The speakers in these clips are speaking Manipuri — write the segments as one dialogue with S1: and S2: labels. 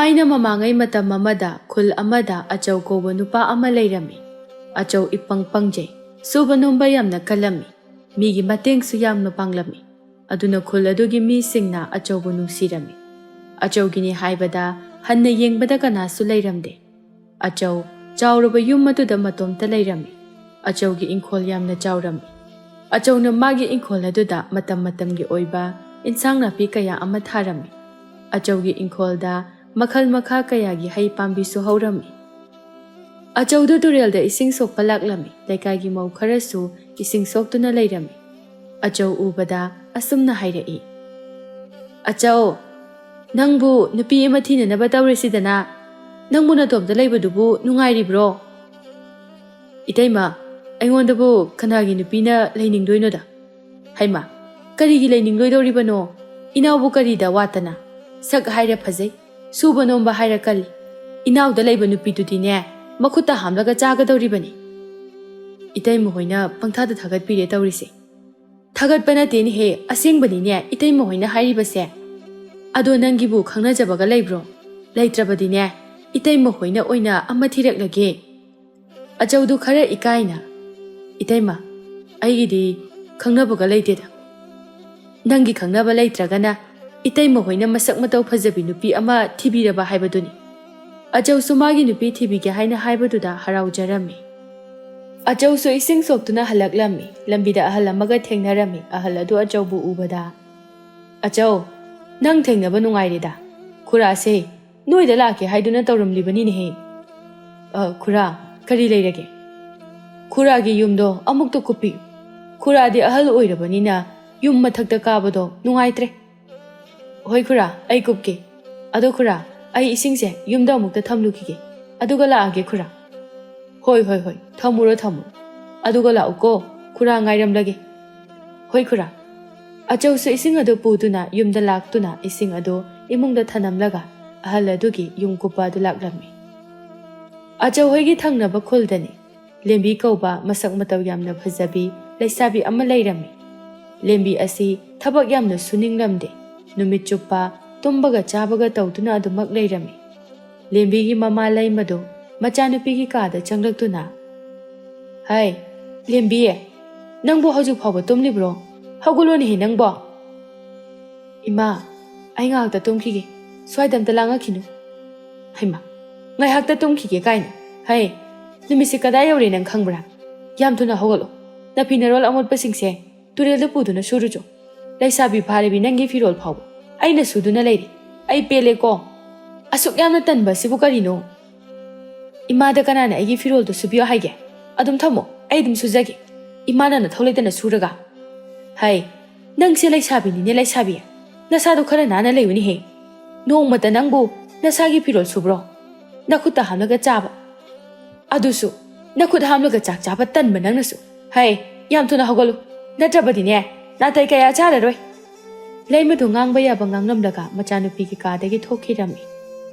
S1: Thaina mamangai matam amada khul amada achau koba nupa ama leirami. Achau ipang pangjai. Suba nomba yamna kalami. Migi mateng su yamna panglami. Aduna khul adugi mi singna achau bu nungsirami. Achau gini haibada hanna yengbada kana su leiramde. Achau chawruba yum maduda matomta leirami. Achau gi inkhol yamna chawrami. Achau na magi inkhol aduda matam-matamgi oiba insang napi kaya ama tharami. Achau gi inkhol da makhal makha kaya gi hai pambi su haurami. Achau du turel da ising sok palaklami. Laikai gi mau kharasu ising sok tuna leirami. Achau ubada asumna hairai. Achau, nangbu nupi ama thina naba tawresidana. Nangbu na tomda leibadubu nungairibro. Itaima, aingondabu kanagi nupina leiningdoinoda. Haima, karigi leiningdoidoribano. Inaubu karida watana. Sak haira phazai. Suba nomba haira kali. Inauda leiba nupidudine makhuta hamlaga chagadoribani. Itaima hoina pangthada thagatpire tawrise. Thagatpana teni he asengbani ne itaima hoina hairibase. Ado nangibu khangnajabaga leibro. Leitrabadine itaima hoina oina ama thiraklage. Achaudu khara ikaina. Itaima, aigidi khangnabaga leiteda. Nangi khangnaba leitragana itaima hoina masak matau phajabi nupi ama thibiraba haibaduni. Achau sumagi nupi thibige haina haibaduda haraujarami. Achau su ising soktuna halaklami. Lambida ahal amaga thengnarami. Ahal adu achau bu ubada. Achau, nang thengnaba nungairida. Khura se, noida lake haiduna tawramlibani nehe. Khura, kari leirage. Khura gi yumdo amukto kupi. Khura di ahal oirabanina yum mathakta kabado nungaitre. Hoi khura, ai kupke. Ado khura, ai isingse yumda amukta thamlukige. Aduga laage khura. Hoi, thamuro. Aduga lauko, khura ngairamlage. Hoi khura. Achau su ising ado puduna yumda laktuna ising ado imungda thanamlaga ahal adugi yum kupa adu laklami. Achau hoigi thangnaba khuldani. Lembi kauba masak mataw yamna phajabi leisabi ama leirami. Lembi asi thabak yamna suninglamde. Numit chupa tumbaga chabaga tawtuna adumak leirami. Lembi gi mama laimado machanupi gi kada changlaktuna. Hai, Lembi nangbo haju phawba tumlibro. Haguloni he nangbo. Ima, ai ngakta tumkhige. Swaidamta langakhinu. Haima, ngai hakta tumkhige kaina. Hai, numisi kada yauri nang khangbra. Yam thuna hogalo. Na pinarol amot pasingse turel da puduna surujo. Leisabi pharibi nangi firol phawba. Aina suduna leiri. Ai pele ko. Asuk yamna tanba sibu karino. Imada kanana aigi firol do subiyo haige. Adum thamo, ai dum sujage. Imana na tholaitana suraga. Hai, nang se leisabi ni ne leisabi. Nasado khara nana leuni he. Nong mata nangbu nasagi firol subro. Nakhuta hamlaga chaba. Adusu, nakhuta hamlaga chak chaba tanba nangnasu. Hai, yam thuna hogalo. Natrabadi ne, natai kaya chararoi. Leimadu ngangba yaba ngangnamlaga machanupi gi kadagi thokhirami.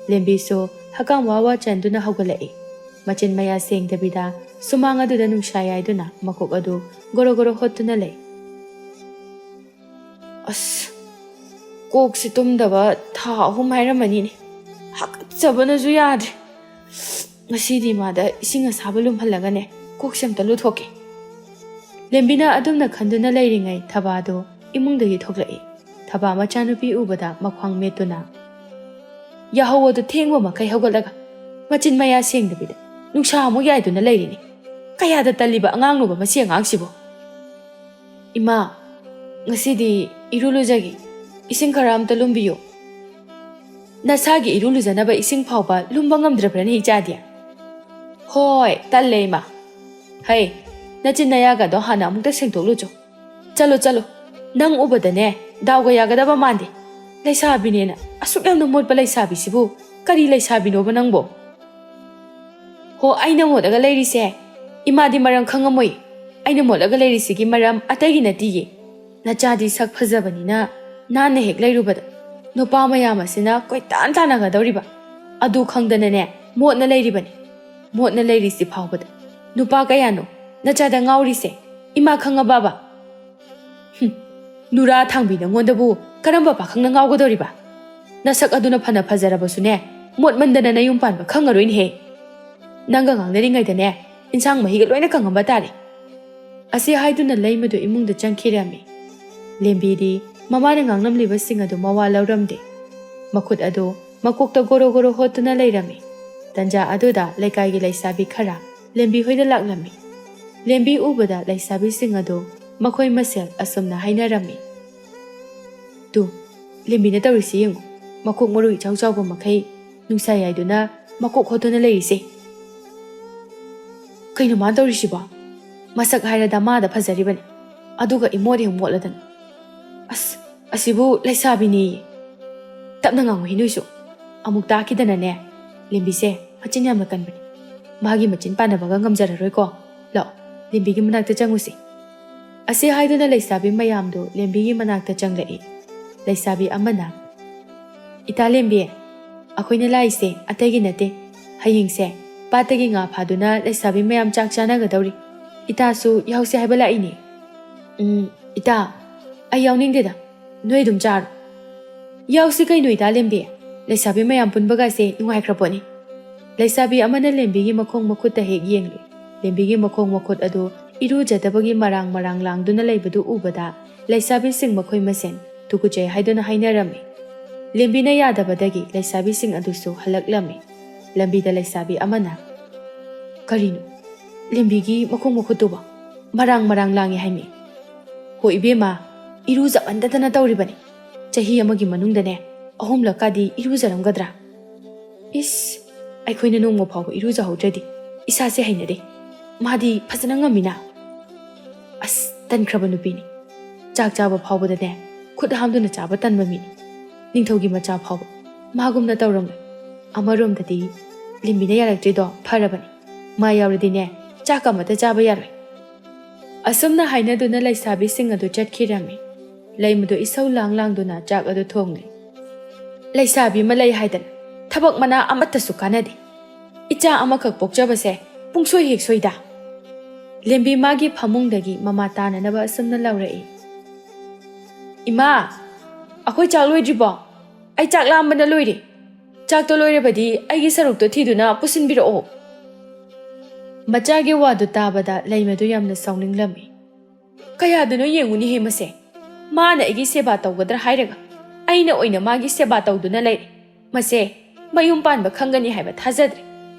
S1: Lembi so hakam wawa chanduna hogalai. Machin maya sengdabida sumang aduda nungshaya iduna makok adu goro hotuna lei. As, kok si tumdaba tha ahum hairamani ne. Hakachabana ju yadre. Ngasidi mada ising asaba lumhalaga ne kok samta luthoke. Lembina adumna khanduna leiringai thabado imungdagi thoklai. Thaba machanupi ubada makhwang metuna. Yahawodu thengwa makai hogalaga. Machin maya sengdabida nungsa mo yaiduna leirini. Kayada taliba angangnuba masi angangsibo. Ima, ngasidi irulujagi ising khara amta lumbiyo. Nasagi irulujanaba ising phawba lumba ngamdrabrani ichadiya. Hoi, talle ima. Hai, nachin nayaga do hana amukta sengtoklujo. Chalo. Nang ubadane dawga yagadaba mande. Leisabinena asuk yamna modba leisabisibu kari leisabinoba nangbo. Ho aina modaga leirise. Imadi maram khangamoi. Aina modaga leirisigi maram atagi natiye. Nachadi sak phajabanina nana hek leirubada. Nupa mayam asina koi tan tanaga dawriba. Adu khangdanane modna leiribani. Modna leirisi phawbada. Nupa kayano nachada ngaurise. Ima khangababa. Nura thangbi nangondabu karamba pakhangna ngawgadoriba. Nasak aduna phana phajarabasune ꯃꯣꯠꯃꯟꯗꯅ ꯅꯌꯨꯝ ꯄꯥꯟꯕ ꯈꯪꯉꯔꯣꯏꯅꯦꯍꯦ. ꯅꯪꯒ ꯉꯥꯡꯅꯔꯤꯉꯩꯗꯅꯦ ꯏꯟꯁꯥꯡ ꯃꯍꯤꯒ ꯂꯣꯏꯅ ꯀꯪꯉꯝꯕ ꯇꯥꯔꯦ. ꯑꯁꯤ ꯍꯥꯏꯗꯨꯅ ꯂꯩꯃꯗꯨ ꯏꯃꯨꯡꯗ ꯆꯪꯈꯤꯔꯝꯃꯤ. ꯂꯦꯝꯕꯤꯗꯤ ꯃꯃꯥꯅ ꯉꯥꯡꯂꯝꯂꯤꯕꯁꯤꯡ ꯑꯗꯨ ꯃꯋꯥ ꯂꯧꯔꯝꯗꯦ. ꯃꯈꯨꯠ ꯑꯗꯨ ꯃꯀꯣꯛꯇ ꯒꯣꯔꯣ ꯒꯣꯔꯣ ꯍꯣꯠꯇꯨꯅ ꯂꯩꯔꯝꯃꯤ. ꯇꯟꯖꯥ ꯑꯗꯨꯗ ꯂꯩꯀꯥꯏꯒꯤ ꯂꯩꯁꯥꯕꯤ ꯈꯔ ꯂꯦꯝꯕꯤ ꯍꯣꯏꯗ ꯂꯥꯛꯂꯝꯃꯤ. ꯂꯦꯝꯕꯤ ꯎꯕꯗ ꯂꯩꯁꯥꯕꯤꯁꯤꯡ ꯑꯗꯨ ꯃꯈꯣꯏ ꯃꯁꯦꯜ ꯑꯁꯨꯝꯅ ꯍꯥꯏꯅꯔꯝꯃꯤ. ꯇꯨ, ꯂꯦꯝꯕꯤꯅ ꯇꯧꯔꯤꯁꯤ ꯌꯦꯡꯉꯨ. ꯃꯀꯣꯛ ꯃꯔꯨ ꯏꯆꯥꯎ ꯆꯥꯎꯕ ꯃꯈꯩ ꯅꯨꯡꯁꯥ ꯌꯥꯏꯗꯨꯅ ꯃꯀꯣꯛ ꯍꯣꯠꯇꯨꯅ ꯂꯩꯔꯤꯁꯦ. ꯀꯩꯅꯣ ꯃꯥꯅ ꯇꯧꯔꯤꯁꯤꯕꯣ? ꯃꯁꯛ ꯍꯥꯏꯔꯗ ꯃꯥꯗ ꯐꯖꯔꯤꯕꯅꯤ. ꯑꯗꯨꯒ ꯏꯃꯣꯠ ꯍꯦꯛ ꯃꯣꯠꯂꯗꯅ. ꯑꯁ, ꯑꯁꯤꯕꯨ ꯂꯩꯁꯥꯕꯤꯅꯦꯌꯦ. ꯇꯞꯅ ꯉꯥꯡꯉꯨꯍꯦ ꯅꯣꯏꯁꯨ. ꯑꯃꯨꯛ ꯇꯥꯈꯤꯗꯅꯅꯦ. ꯂꯦꯝꯕꯤꯁꯦ ꯃꯆꯤꯟ ꯌꯥꯝꯅ ꯀꯟꯕꯅꯤ. ꯃꯥꯒꯤ ꯃꯆꯤꯟ ꯄꯥꯟꯅꯕꯒ ꯉꯝꯖꯔꯔꯣꯏꯀꯣ. ꯂꯥꯛꯑꯣ, ꯂꯦꯝꯕꯤꯒꯤ ꯃꯅꯥꯛꯇ ꯆꯪꯉꯨꯁꯤ. ꯑꯁꯤ ꯍꯥꯏꯗꯨꯅ ꯂꯩꯁꯥꯕꯤ ꯃꯌꯥꯝꯗꯨ ꯂꯦꯝꯕꯤꯒꯤ ꯃꯅꯥꯛꯇ ꯆꯪꯂꯛꯏ. ꯂꯩꯁꯥꯕꯤ ꯑꯃꯅ, ꯏꯇꯥ ꯂꯦꯝꯕꯤ, ꯑꯩꯈꯣꯏꯅ ꯂꯥꯛꯏꯁꯦ ꯑꯇꯩꯒꯤ ꯅꯠꯇꯦ. ꯍꯌꯦꯡꯁꯦ ꯄꯥꯠꯇꯒꯤ ꯉꯥ ꯐꯥꯗꯨꯅ ꯂꯩꯁꯥꯕꯤ ꯃꯌꯥꯝ ꯆꯥꯛ ꯆꯥꯅꯒꯗꯧꯔꯤ. ꯏꯇꯥꯁꯨ ꯌꯥꯎꯁꯦ ꯍꯥꯏꯕ ꯂꯥꯛꯏꯅꯦ. ꯏꯇꯥ, ꯑꯩ ꯌꯥꯎꯅꯤꯡꯗꯦꯗ. ꯅꯣꯏ ꯑꯗꯨꯝ ꯆꯥꯔꯣ. ꯌꯥꯎꯁꯤ ꯀꯩꯅꯣ ꯏꯇꯥ ꯂꯦꯝꯕꯤ. ꯂꯩꯁꯥꯕꯤ ꯃꯌꯥꯝ ꯄꯨꯟꯕꯒꯁꯦ ꯅꯨꯡꯉꯥꯏꯈ꯭ꯔ ꯄꯣꯠꯅꯤ. ꯂꯩꯁꯥꯕꯤ ꯑꯃꯅ ꯂꯦꯝꯕꯤꯒꯤ ꯃꯈꯣꯡ ꯃꯈꯨꯠꯇ ꯍꯦꯛ ꯌꯦꯡꯂꯨꯏ. ꯂꯦꯝꯕꯤꯒꯤ ꯃꯈꯣꯡ ꯃꯈꯨꯠ ꯑꯗꯨ ꯏꯔꯨꯖꯗꯕꯒꯤ ꯃꯔꯥꯡ ꯃꯔꯥꯡ ꯂꯥꯡꯗꯨꯅ ꯂꯩꯕꯗꯨ ꯎꯕꯗ ꯂꯩꯁꯥꯕꯤꯁꯤꯡ ꯃꯈꯣꯏ ꯃꯁꯦꯟ ꯇꯨꯀꯨꯆꯩ ꯍꯥꯏꯗꯨꯅ ꯍꯥꯏꯅꯔꯝꯃꯤ. ꯂꯦꯝꯕꯤꯅ ꯌꯥꯗꯕꯗꯒꯤ ꯂꯩꯁꯥꯕꯤꯁꯤꯡ ꯑꯗꯨꯁꯨ ꯍꯜꯂꯛꯂꯝꯃꯤ. ꯂꯝꯕꯤꯗ ꯂꯩꯁꯥꯕꯤ ꯑꯃꯅ, ꯀꯔꯤꯅꯣ ꯂꯦꯝꯕꯤꯒꯤ ꯃꯈꯣꯡ ꯃꯈꯨꯠꯇꯨꯕ ꯃꯔꯥꯡ ꯃꯔꯥꯡ ꯂꯥꯡꯉꯦ ꯍꯥꯏꯃꯤ. ꯍꯣ ꯏꯕꯦꯝꯃ, ꯏꯔꯨꯖꯃꯟꯗꯗꯅ ꯇꯧꯔꯤꯕꯅꯤ. ꯆꯍꯤ ꯑꯃꯒꯤ ꯃꯅꯨꯡꯗꯅꯦ 3 ꯂꯛꯀꯗꯤ ꯏꯔꯨꯖꯔꯝꯒꯗ꯭ꯔꯥ? ꯏꯁ, ꯑꯩꯈꯣꯏꯅ ꯅꯣꯡꯃ ꯐꯥꯎꯕ ꯏꯔꯨꯖꯍꯧꯗ꯭ꯔꯗꯤ ꯏꯁꯥꯁꯦ ꯍꯩꯅꯗꯦ. ꯃꯥꯗꯤ ꯐꯖꯅ ꯉꯝꯃꯤꯅ. ꯑꯁ, ꯇꯟꯈ꯭ꯔꯕ ꯅꯨꯄꯤꯅꯤ. ꯆꯥꯛ ꯆꯥꯕ ꯐꯥꯎꯕꯗꯅꯦ ꯈꯨꯠ ꯍꯥꯝꯗꯨꯅ ꯆꯥꯕ ꯇꯟꯕ ꯃꯤꯅꯤ. ꯅꯤꯡꯊꯧꯒꯤ ꯃꯆꯥ ꯐꯥꯎꯕ ꯃꯥꯒꯨꯝꯅ ꯇꯧꯔꯝꯂꯣꯏ. ꯑꯃꯔꯣꯝꯗꯗꯤ ꯂꯦꯝꯕꯤꯅ ꯌꯥꯔꯛꯇ꯭ꯔꯤꯗꯣ ꯐꯔꯕꯅꯤ. ꯃꯥ ꯌꯥꯎꯔꯗꯤꯅꯦ ꯆꯥꯛ ꯑꯃꯠꯇ ꯆꯥꯕ ꯌꯥꯔꯣꯏ. ꯑꯁꯨꯝꯅ ꯍꯥꯏꯅꯗꯨꯅ ꯂꯩꯁꯥꯕꯤꯁꯤꯡ ꯑꯗꯨ ꯆꯠꯈꯤꯔꯝꯃꯤ. ꯂꯩꯃꯗꯨ ꯏꯁꯧ ꯂꯥꯡ ꯂꯥꯡꯗꯨꯅ ꯆꯥꯛ ꯑꯗꯨ ꯊꯣꯡꯂꯤ. ꯂꯩꯁꯥꯕꯤ ꯑꯃ ꯂꯩ ꯍꯥꯏꯗꯅ ꯊꯕꯛ ꯃꯅꯥ ꯑꯃꯠꯇꯁꯨ ꯀꯥꯟꯅꯗꯦ. ꯏꯆꯥ ꯑꯃꯈꯛ ꯄꯣꯛꯆꯕꯁꯦ ꯄꯨꯡꯁꯣꯏ ꯍꯦꯛ ꯁꯣꯏꯗ. ꯂꯦꯝꯕꯤ ꯃꯥꯒꯤ ꯐꯃꯨꯡꯗꯒꯤ ꯃꯃꯥ ꯇꯥꯅꯅꯕ ꯑꯁꯨꯝꯅ ꯂꯧꯔꯛꯏ. ꯏꯃꯥ, ꯑꯩꯈꯣꯏ ꯆꯥꯛ ꯂꯣꯏꯗ꯭ꯔꯤꯕꯣ? ꯑꯩ ꯆꯥꯛ ꯂꯥꯝꯕꯅ ꯂꯣꯏꯔꯦ. ꯆꯥꯛꯇꯣ ꯂꯣꯏꯔꯕꯗꯤ ꯑꯩꯒꯤ ꯁꯔꯨꯛꯇꯣ ꯊꯤꯗꯨꯅ ꯄꯨꯁꯤꯟꯕꯤꯔꯛꯑꯣ. ꯃꯆꯥꯒꯤ ꯋꯥꯗꯨ ꯇꯥꯕꯗ ꯂꯩꯃꯗꯨ ꯌꯥꯝꯅ ꯁꯥꯎꯅꯤꯡꯂꯝꯃꯤ. ꯀꯌꯥꯗꯨꯅꯣ ꯌꯦꯡꯉꯨꯅꯤꯍꯦ ꯃꯁꯦ. ꯃꯥꯅ ꯑꯩꯒꯤ ꯁꯦꯕꯥ ꯇꯧꯒꯗ꯭ꯔꯥ ꯍꯥꯏꯔꯒ ꯑꯩꯅ ꯑꯣꯏꯅ ꯃꯥꯒꯤ ꯁꯦꯕꯥ ꯇꯧꯗꯨꯅ ꯂꯩꯔꯦ. ꯃꯁꯦ ꯃꯌꯨꯝ ꯄꯥꯟꯕ ꯈꯪꯒꯅꯤ ꯍꯥꯏꯕ ꯊꯥꯖꯗ꯭ꯔꯦ.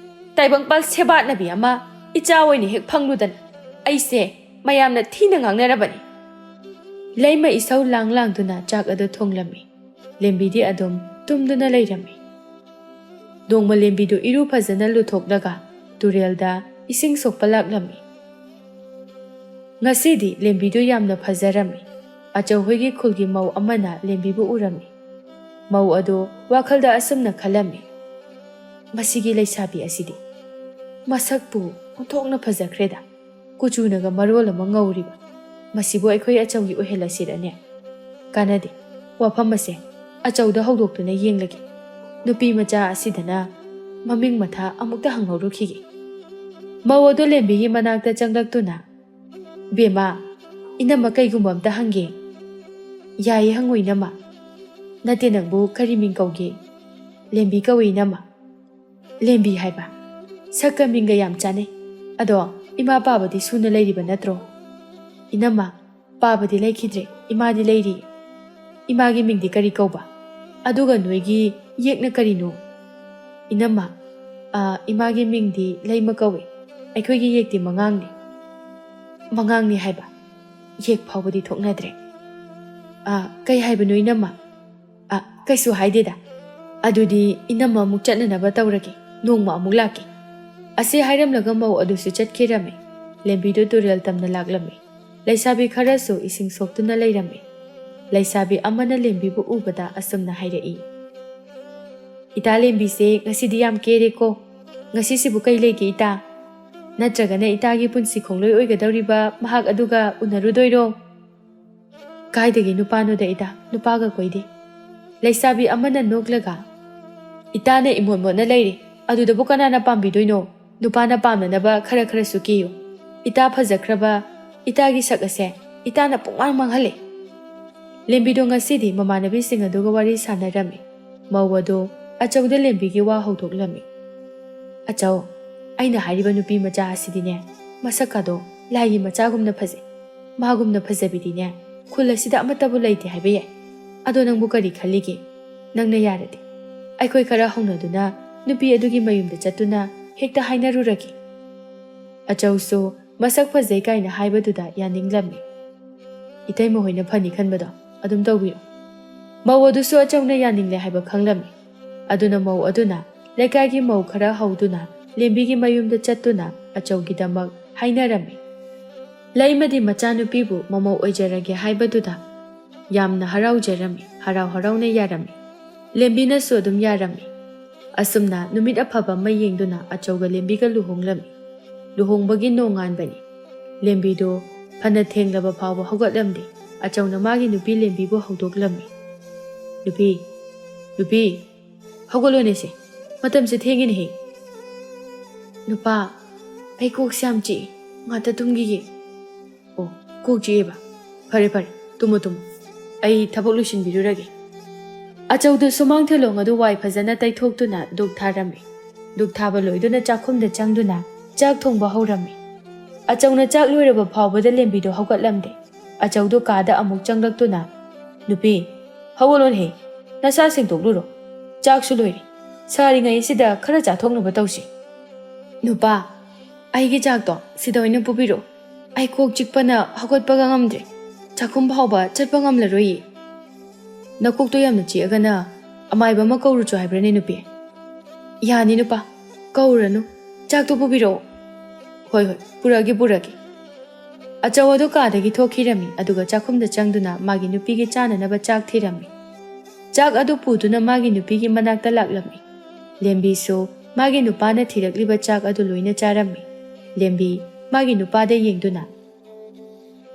S1: ꯇꯥꯏꯕꯪꯄꯥꯜ ꯁꯦꯕꯥꯠꯅꯕꯤ ꯑꯃ ꯏꯆꯥ ꯑꯣꯏꯅ ꯍꯦꯛ ꯐꯪꯂꯨꯗꯅ ꯑꯩꯁꯦ ꯃꯌꯥꯝꯅ ꯊꯤꯅ ꯉꯥꯡꯅꯔꯕꯅꯤ. ꯂꯩꯃ ꯏꯁꯧ ꯂꯥꯡ ꯂꯥꯡꯗꯨꯅ ꯆꯥꯛ ꯑꯗꯨ ꯊꯣꯡꯂꯝꯃꯤ. ꯂꯦꯝꯕꯤꯗꯤ ꯑꯗꯨꯝ ꯇꯨꯝꯗꯨꯅ ꯂꯩꯔꯝꯃꯤ. ꯅꯣꯡꯃ ꯂꯦꯝꯕꯤꯗꯨ ꯏꯔꯨ ꯐꯖꯅ ꯂꯨꯊꯣꯛꯂꯒ ꯇꯨꯔꯦꯜꯗ ꯏꯁꯤꯡ ꯁꯣꯛꯄ ꯂꯥꯛꯂꯝꯃꯤ. ꯉꯁꯤꯗꯤ ꯂꯦꯝꯕꯤꯗꯨ ꯌꯥꯝꯅ ꯐꯖꯔꯝꯃꯤ. ꯑꯆꯧꯍꯣꯏꯒꯤ ꯈꯨꯜꯒꯤ ꯃꯧ ꯑꯃꯅ ꯂꯦꯝꯕꯤꯕꯨ ꯎꯔꯝꯃꯤ. ꯃꯧ ꯑꯗꯨ ꯋꯥꯈꯜꯗ ꯑꯁꯨꯝꯅ ꯈꯜꯂꯝꯃꯤ. ꯃꯁꯤꯒꯤ ꯂꯩꯁꯥꯕꯤ ꯑꯁꯤꯗꯤ ꯃꯁꯛꯄꯨ ꯑꯣꯟꯊꯣꯛꯅ ꯐꯖꯈ꯭ꯔꯦꯗ. ꯀꯨꯆꯨꯅꯒ ꯃꯔꯣꯜ ꯑꯃ ꯉꯧꯔꯤꯕ. ꯃꯁꯤꯕꯨ ꯑꯩꯈꯣꯏ ꯑꯆꯧꯒꯤ ꯑꯣꯏꯍꯜꯂꯁꯤꯔꯅꯦ? ꯀꯥꯟꯅꯗꯦ. ꯋꯥꯐꯝ ꯑꯁꯦ ꯑꯆꯧꯗ ꯍꯧꯗꯣꯛꯇꯨꯅ ꯌꯦꯡꯂꯒꯦ. ꯅꯨꯄꯤ ꯃꯆꯥ ꯑꯁꯤꯗꯅ ꯃꯃꯤꯡ ꯃꯊꯥ ꯑꯃꯨꯛꯇ ꯍꯪꯍꯧꯔꯨꯈꯤꯒꯦ. ꯃꯧ ꯑꯗꯨ ꯂꯦꯝꯕꯤꯒꯤ ꯃꯅꯥꯛꯇ ꯆꯪꯂꯛꯇꯨꯅ, ꯕꯦꯝꯃ, ꯏꯅꯝꯃ ꯀꯩꯒꯨꯝꯕ ꯑꯝꯇ ꯍꯪꯒꯦ. ꯌꯥꯏꯌꯦ, ꯍꯪꯉꯣ ꯏꯅꯝꯃ. ꯅꯠꯇꯦ, ꯅꯪꯕꯨ ꯀꯔꯤ ꯃꯤꯡ ꯀꯧꯒꯦ? ꯂꯦꯝꯕꯤ ꯀꯧꯏ ꯏꯅꯝꯃ. ꯂꯦꯝꯕꯤ ꯍꯥꯏꯕ? ꯁꯛꯀ ꯃꯤꯡꯒ ꯌꯥꯝ ꯆꯥꯅꯩ. ꯑꯗꯣ ꯏꯃꯥ ꯄꯥꯕꯗꯤ ꯁꯨꯅ ꯂꯩꯔꯤꯕ ꯅꯠꯇ꯭ꯔꯣ? ꯏꯅꯝꯃ, ꯄꯥꯕꯗꯤ ꯂꯩꯈꯤꯗ꯭ꯔꯦ, ꯏꯃꯥꯗꯤ ꯂꯩꯔꯤ. ꯏꯃꯥꯒꯤ ꯃꯤꯡꯗꯤ ꯀꯔꯤ ꯀꯧꯕ? ꯑꯗꯨꯒ ꯅꯣꯏꯒꯤ ꯌꯦꯛꯅ ꯀꯔꯤꯅꯣ? ꯏꯅꯝꯃ, ꯏꯃꯥꯒꯤ ꯃꯤꯡꯗꯤ ꯂꯩꯃ ꯀꯧꯏ. ꯑꯩꯈꯣꯏꯒꯤ ꯌꯦꯛꯇꯤ ꯃꯉꯥꯡꯅꯤ. ꯃꯉꯥꯡꯅꯤ ꯍꯥꯏꯕ? ꯌꯦꯛ ꯐꯥꯎꯕꯗꯤ ꯊꯣꯛꯅꯗ꯭ꯔꯦ. ꯀꯩ ꯍꯥꯏꯕꯅꯣ ꯏꯅꯝꯃ? ꯀꯩꯁꯨ ꯍꯥꯏꯗꯦꯗ. ꯑꯗꯨꯗꯤ ꯏꯅꯝꯃ ꯑꯃꯨꯛ ꯆꯠꯅꯅꯕ ꯇꯧꯔꯒꯦ. ꯅꯣꯡꯃ ꯑꯃꯨꯛ ꯂꯥꯛꯀꯦ. ꯑꯁꯤ ꯍꯥꯏꯔꯝꯂꯒ ꯃꯧ ꯑꯗꯨꯁꯨ ꯆꯠꯈꯤꯔꯝꯃꯤ. ꯂꯦꯝꯕꯤꯗꯨ ꯇꯨꯔꯦꯜ ꯇꯝꯅ ꯂꯥꯛꯂꯝꯃꯤ. ꯂꯩꯁꯥꯕꯤ ꯈꯔꯁꯨ ꯏꯁꯤꯡ ꯁꯣꯛꯇꯨꯅ ꯂꯩꯔꯝꯃꯤ. ꯂꯩꯁꯥꯕꯤ ꯑꯃꯅ ꯂꯦꯝꯕꯤꯕꯨ ꯎꯕꯗ ꯑꯁꯨꯝꯅ ꯍꯥꯏꯔꯛꯏ. ꯏꯇꯥ ꯂꯦꯝꯕꯤꯁꯦ ꯉꯁꯤꯗꯤ ꯌꯥꯝ ꯀꯦꯔꯦꯀꯣ. ꯉꯁꯤꯁꯤꯕꯨ ꯀꯩ ꯂꯩꯒꯦ ꯏꯇꯥ? ꯅꯠꯇ꯭ꯔꯒꯅ ꯏꯇꯥꯒꯤ ꯄꯨꯟꯁꯤ ꯈꯣꯡꯂꯣꯏ ꯑꯣꯏꯒꯗꯧꯔꯤꯕ ꯃꯍꯥꯛ ꯑꯗꯨꯒ ꯎꯅꯔꯨꯗꯣꯏꯔꯣ? ꯀꯥꯏꯗꯒꯤ ꯅꯨꯄꯥꯅꯣꯗ ꯏꯇꯥ, ꯅꯨꯄꯥꯒ ꯀꯣꯏꯗꯦ. ꯂꯩꯁꯥꯕꯤ ꯑꯃꯅ ꯅꯣꯛꯂꯒ, ꯏꯇꯥꯅ ꯏꯃꯣꯠ ꯃꯣꯠꯅ ꯂꯩꯔꯦ, ꯑꯗꯨꯗꯕꯨ ꯀꯅꯥꯅ ꯄꯥꯝꯕꯤꯗꯣꯏꯅꯣ? ꯅꯨꯄꯥꯅ ꯄꯥꯝꯅꯅꯕ ꯈꯔ ꯈꯔꯁꯨ ꯀꯦꯌꯨ. ꯏꯇꯥ ꯐꯖꯈ꯭ꯔꯕ ꯏꯇꯥꯒꯤ ꯁꯛ ꯑꯁꯦ ꯏꯇꯥꯅ ꯄꯨꯡꯃꯥꯡ ꯃꯥꯡꯍꯜꯂꯦ. ꯂꯦꯝꯕꯤꯗꯣ ꯉꯁꯤꯗꯤ ꯃꯃꯥꯟꯅꯕꯤꯁꯤꯡ ꯑꯗꯨꯒ ꯋꯥꯔꯤ ꯁꯥꯟꯅꯔꯝꯃꯤ. ꯃꯧ ꯑꯗꯨ ꯑꯆꯧꯗ ꯂꯦꯝꯕꯤꯒꯤ ꯋꯥ ꯍꯧꯗꯣꯛꯂꯝꯃꯤ꯫ ꯑꯆꯧ, ꯑꯩꯅ ꯍꯥꯏꯔꯤꯕ ꯅꯨꯄꯤ ꯃꯆꯥ ꯑꯁꯤꯗꯤꯅꯦ ꯃꯁꯛꯀꯗꯣ ꯂꯥꯏꯒꯤ ꯃꯆꯥꯒꯨꯝꯅ ꯐꯖꯩ꯫ ꯃꯥꯒꯨꯝꯅ ꯐꯖꯕꯤꯗꯤꯅꯦ ꯈꯨꯜ ꯑꯁꯤꯗ ꯑꯃꯠꯇꯕꯨ ꯂꯩꯇꯦ ꯍꯥꯏꯕ ꯌꯥꯏ꯫ ꯑꯗꯣ ꯅꯪꯕꯨ ꯀꯔꯤ ꯈꯜꯂꯤꯒꯦ? ꯅꯪꯅ ꯌꯥꯔꯗꯤ ꯑꯩꯈꯣꯏ ꯈꯔ ꯍꯧꯅꯗꯨꯅ ꯅꯨꯄꯤ ꯑꯗꯨꯒꯤ ꯃꯌꯨꯝꯗ ꯆꯠꯇꯨꯅ ꯍꯦꯛꯇ ꯍꯥꯏꯅꯔꯨꯔꯒꯦ꯫ ꯑꯆꯧꯁꯨ ꯃꯁꯛ ꯐꯖꯩ ꯀꯥꯏꯅ ꯍꯥꯏꯕꯗꯨꯗ ꯌꯥꯅꯤꯡꯂꯝꯃꯤ꯫ ꯏꯇꯩꯃ ꯍꯣꯏꯅ ꯐꯅꯤ ꯈꯟꯕꯗꯣ ꯑꯗꯨꯝ ꯇꯧꯕꯤꯌꯨ꯫ ꯃꯧ ꯑꯗꯨꯁꯨ ꯑꯆꯧꯅ ꯌꯥꯅꯤꯡꯂꯦ ꯍꯥꯏꯕ ꯈꯪꯂꯝꯃꯤ꯫ ꯑꯗꯨꯅ ꯃꯧ ꯑꯗꯨꯅ ꯂꯩꯀꯥꯏꯒꯤ ꯃꯧ ꯈꯔ ꯍꯧꯗꯨꯅ ꯂꯦꯝꯕꯤꯒꯤ ꯃꯌꯨꯝꯗ ꯆꯠꯇꯨꯅ ꯑꯆꯧꯒꯤꯗꯃꯛ ꯍꯥꯏꯅꯔꯝꯃꯤ꯫ ꯂꯩꯃꯗꯤ ꯃꯆꯥꯅꯨꯄꯤꯕꯨ ꯃꯃꯧ ꯑꯣꯏꯖꯔꯒꯦ ꯍꯥꯏꯕꯗꯨꯗ ꯌꯥꯝꯅ ꯍꯔꯥꯎꯖꯔꯝꯃꯤ, ꯍꯔꯥꯎ ꯍꯔꯥꯎꯅ ꯌꯥꯔꯝꯃꯤ꯫ ꯂꯦꯝꯕꯤꯅꯁꯨ ꯑꯗꯨꯝ ꯌꯥꯔꯝꯃꯤ꯫ ꯑꯁꯨꯝꯅ ꯅꯨꯃꯤꯠ ꯑꯐꯕ ꯑꯃ ꯌꯦꯡꯗꯨꯅ ꯑꯆꯧꯒ ꯂꯦꯝꯕꯤꯒ ꯂꯨꯍꯣꯡꯂꯝꯃꯤ꯫ ꯂꯨꯍꯣꯡꯕꯒꯤ ꯅꯣꯡꯉꯥꯟꯕꯅꯤ꯫ ꯂꯦꯝꯕꯤꯗꯣ ꯐꯅ ꯊꯦꯡꯂꯕ ꯐꯥꯎꯕ ꯍꯧꯒꯠꯂꯝꯗꯦ꯫ ꯑꯆꯧꯅ ꯃꯥꯒꯤ ꯅꯨꯄꯤ ꯂꯦꯝꯕꯤꯕꯨ ꯍꯧꯗꯣꯛꯂꯝꯃꯤ꯫ ꯅꯨꯄꯤ, ꯍꯧꯒꯠꯂꯣꯅꯦꯁꯦ, ꯃꯇꯝꯁꯦ ꯊꯦꯡꯉꯦꯅꯦꯍꯦ꯫ ꯅꯨꯄꯥ, ꯑꯩ ꯀꯣꯛꯁꯦ ꯌꯥꯝ ꯆꯤꯛꯏ, ꯉꯥꯛꯇ ꯇꯨꯝꯈꯤꯒꯦ꯫ ꯑꯣ, ꯀꯣꯛ ꯆꯤꯛꯑꯦꯕ? ꯐꯔꯦ ꯐꯔꯦ, ꯇꯨꯝꯃꯣ ꯇꯨꯝꯃꯣ, ꯑꯩ ꯊꯕꯛ ꯂꯣꯏꯁꯤꯟꯕꯤꯔꯨꯔꯒꯦ꯫ ꯑꯆꯧꯗꯨ ꯁꯨꯃꯥꯡ ꯊꯦꯂꯣꯡ ꯑꯗꯨ ꯋꯥꯏ ꯐꯖꯅ ꯇꯩꯊꯣꯛꯇꯨꯅ ꯗꯨꯛ ꯊꯥꯔꯝꯃꯤ꯫ ꯗꯨꯛ ꯊꯥꯕ ꯂꯣꯏꯗꯨꯅ ꯆꯥꯛꯈꯨꯝꯗ ꯆꯪꯗꯨꯅ ꯆꯥꯛ ꯊꯣꯡꯕ ꯍꯧꯔꯝꯃꯤ꯫ ꯑꯆꯧꯅ ꯆꯥꯛ ꯂꯣꯏꯔꯕ ꯐꯥꯎꯕꯗ ꯂꯦꯝꯕꯤꯗꯣ ꯍꯧꯒꯠꯂꯝꯗꯦ꯫ ꯑꯆꯧꯗꯣ ꯀꯥꯗ ꯑꯃꯨꯛ ꯆꯪꯂꯛꯇꯨꯅ, ꯅꯨꯄꯤ, ꯍꯧꯒꯠꯂꯣꯅꯦꯍꯦ, ꯅꯁꯥ ꯁꯦꯡꯗꯣꯛꯂꯨꯔꯣ, ꯆꯥꯛꯁꯨ ꯂꯣꯏꯔꯦ, ꯁꯥꯔꯤꯉꯩ ꯑꯁꯤꯗ ꯈꯔ ꯆꯥꯊꯣꯛꯅꯕ ꯇꯧꯁꯤ꯫ ꯅꯨꯄꯥ, ꯑꯩꯒꯤ ꯆꯥꯛꯇꯣ ꯁꯤꯗ ꯑꯣꯏꯅ ꯄꯨꯕꯤꯔꯣ, ꯑꯩ ꯀꯣꯛ ꯆꯤꯛꯄꯅ ꯍꯧꯒꯠꯄꯒ ꯉꯝꯗ꯭ꯔꯦ, ꯆꯥꯛꯈꯨꯝ ꯐꯥꯎꯕ ꯆꯠꯄ ꯉꯝꯂꯔꯣꯏꯌꯦ꯫ ꯅꯀꯣꯛꯇꯣ ꯌꯥꯝꯅ ꯆꯤꯛꯑꯒꯅ ꯑꯃꯥꯏꯕ ꯑꯃ ꯀꯧꯔꯨꯆꯣ ꯍꯥꯏꯕ꯭ꯔꯅꯦ ꯅꯨꯄꯤ? ꯌꯥꯅꯤ ꯅꯨꯄꯥ, ꯀꯧꯔꯨꯔꯅꯨ, ꯆꯥꯛꯇꯣ ꯄꯨꯕꯤꯔꯛꯑꯣ꯫ ꯍꯣꯏ ꯍꯣꯏ, ꯄꯨꯔꯛꯑꯒꯦ꯫ ꯑꯆꯧ ꯑꯗꯨ ꯀꯥꯗꯒꯤ ꯊꯣꯛꯈꯤꯔꯝꯃꯤ꯫ ꯑꯗꯨꯒ ꯆꯥꯛꯈꯨꯝꯗ ꯆꯪꯗꯨꯅ ꯃꯥꯒꯤ ꯅꯨꯄꯤꯒꯤ ꯆꯥꯅꯅꯕ ꯆꯥꯛ ꯊꯤꯔꯝꯃꯤ꯫ ꯆꯥꯛ ꯑꯗꯨ ꯄꯨꯗꯨꯅ ꯃꯥꯒꯤ ꯅꯨꯄꯤꯒꯤ ꯃꯅꯥꯛꯇ ꯂꯥꯛꯂꯝꯃꯤ꯫ ꯂꯦꯝꯕꯤꯁꯨ ꯃꯥꯒꯤ ꯅꯨꯄꯥꯅ ꯊꯤꯔꯛꯂꯤꯕ ꯆꯥꯛ ꯑꯗꯨ ꯂꯣꯏꯅ ꯆꯥꯔꯝꯃꯤ꯫ ꯂꯦꯝꯕꯤ ꯃꯥꯒꯤ ꯅꯨꯄꯥꯗ ꯌꯦꯡꯗꯨꯅ,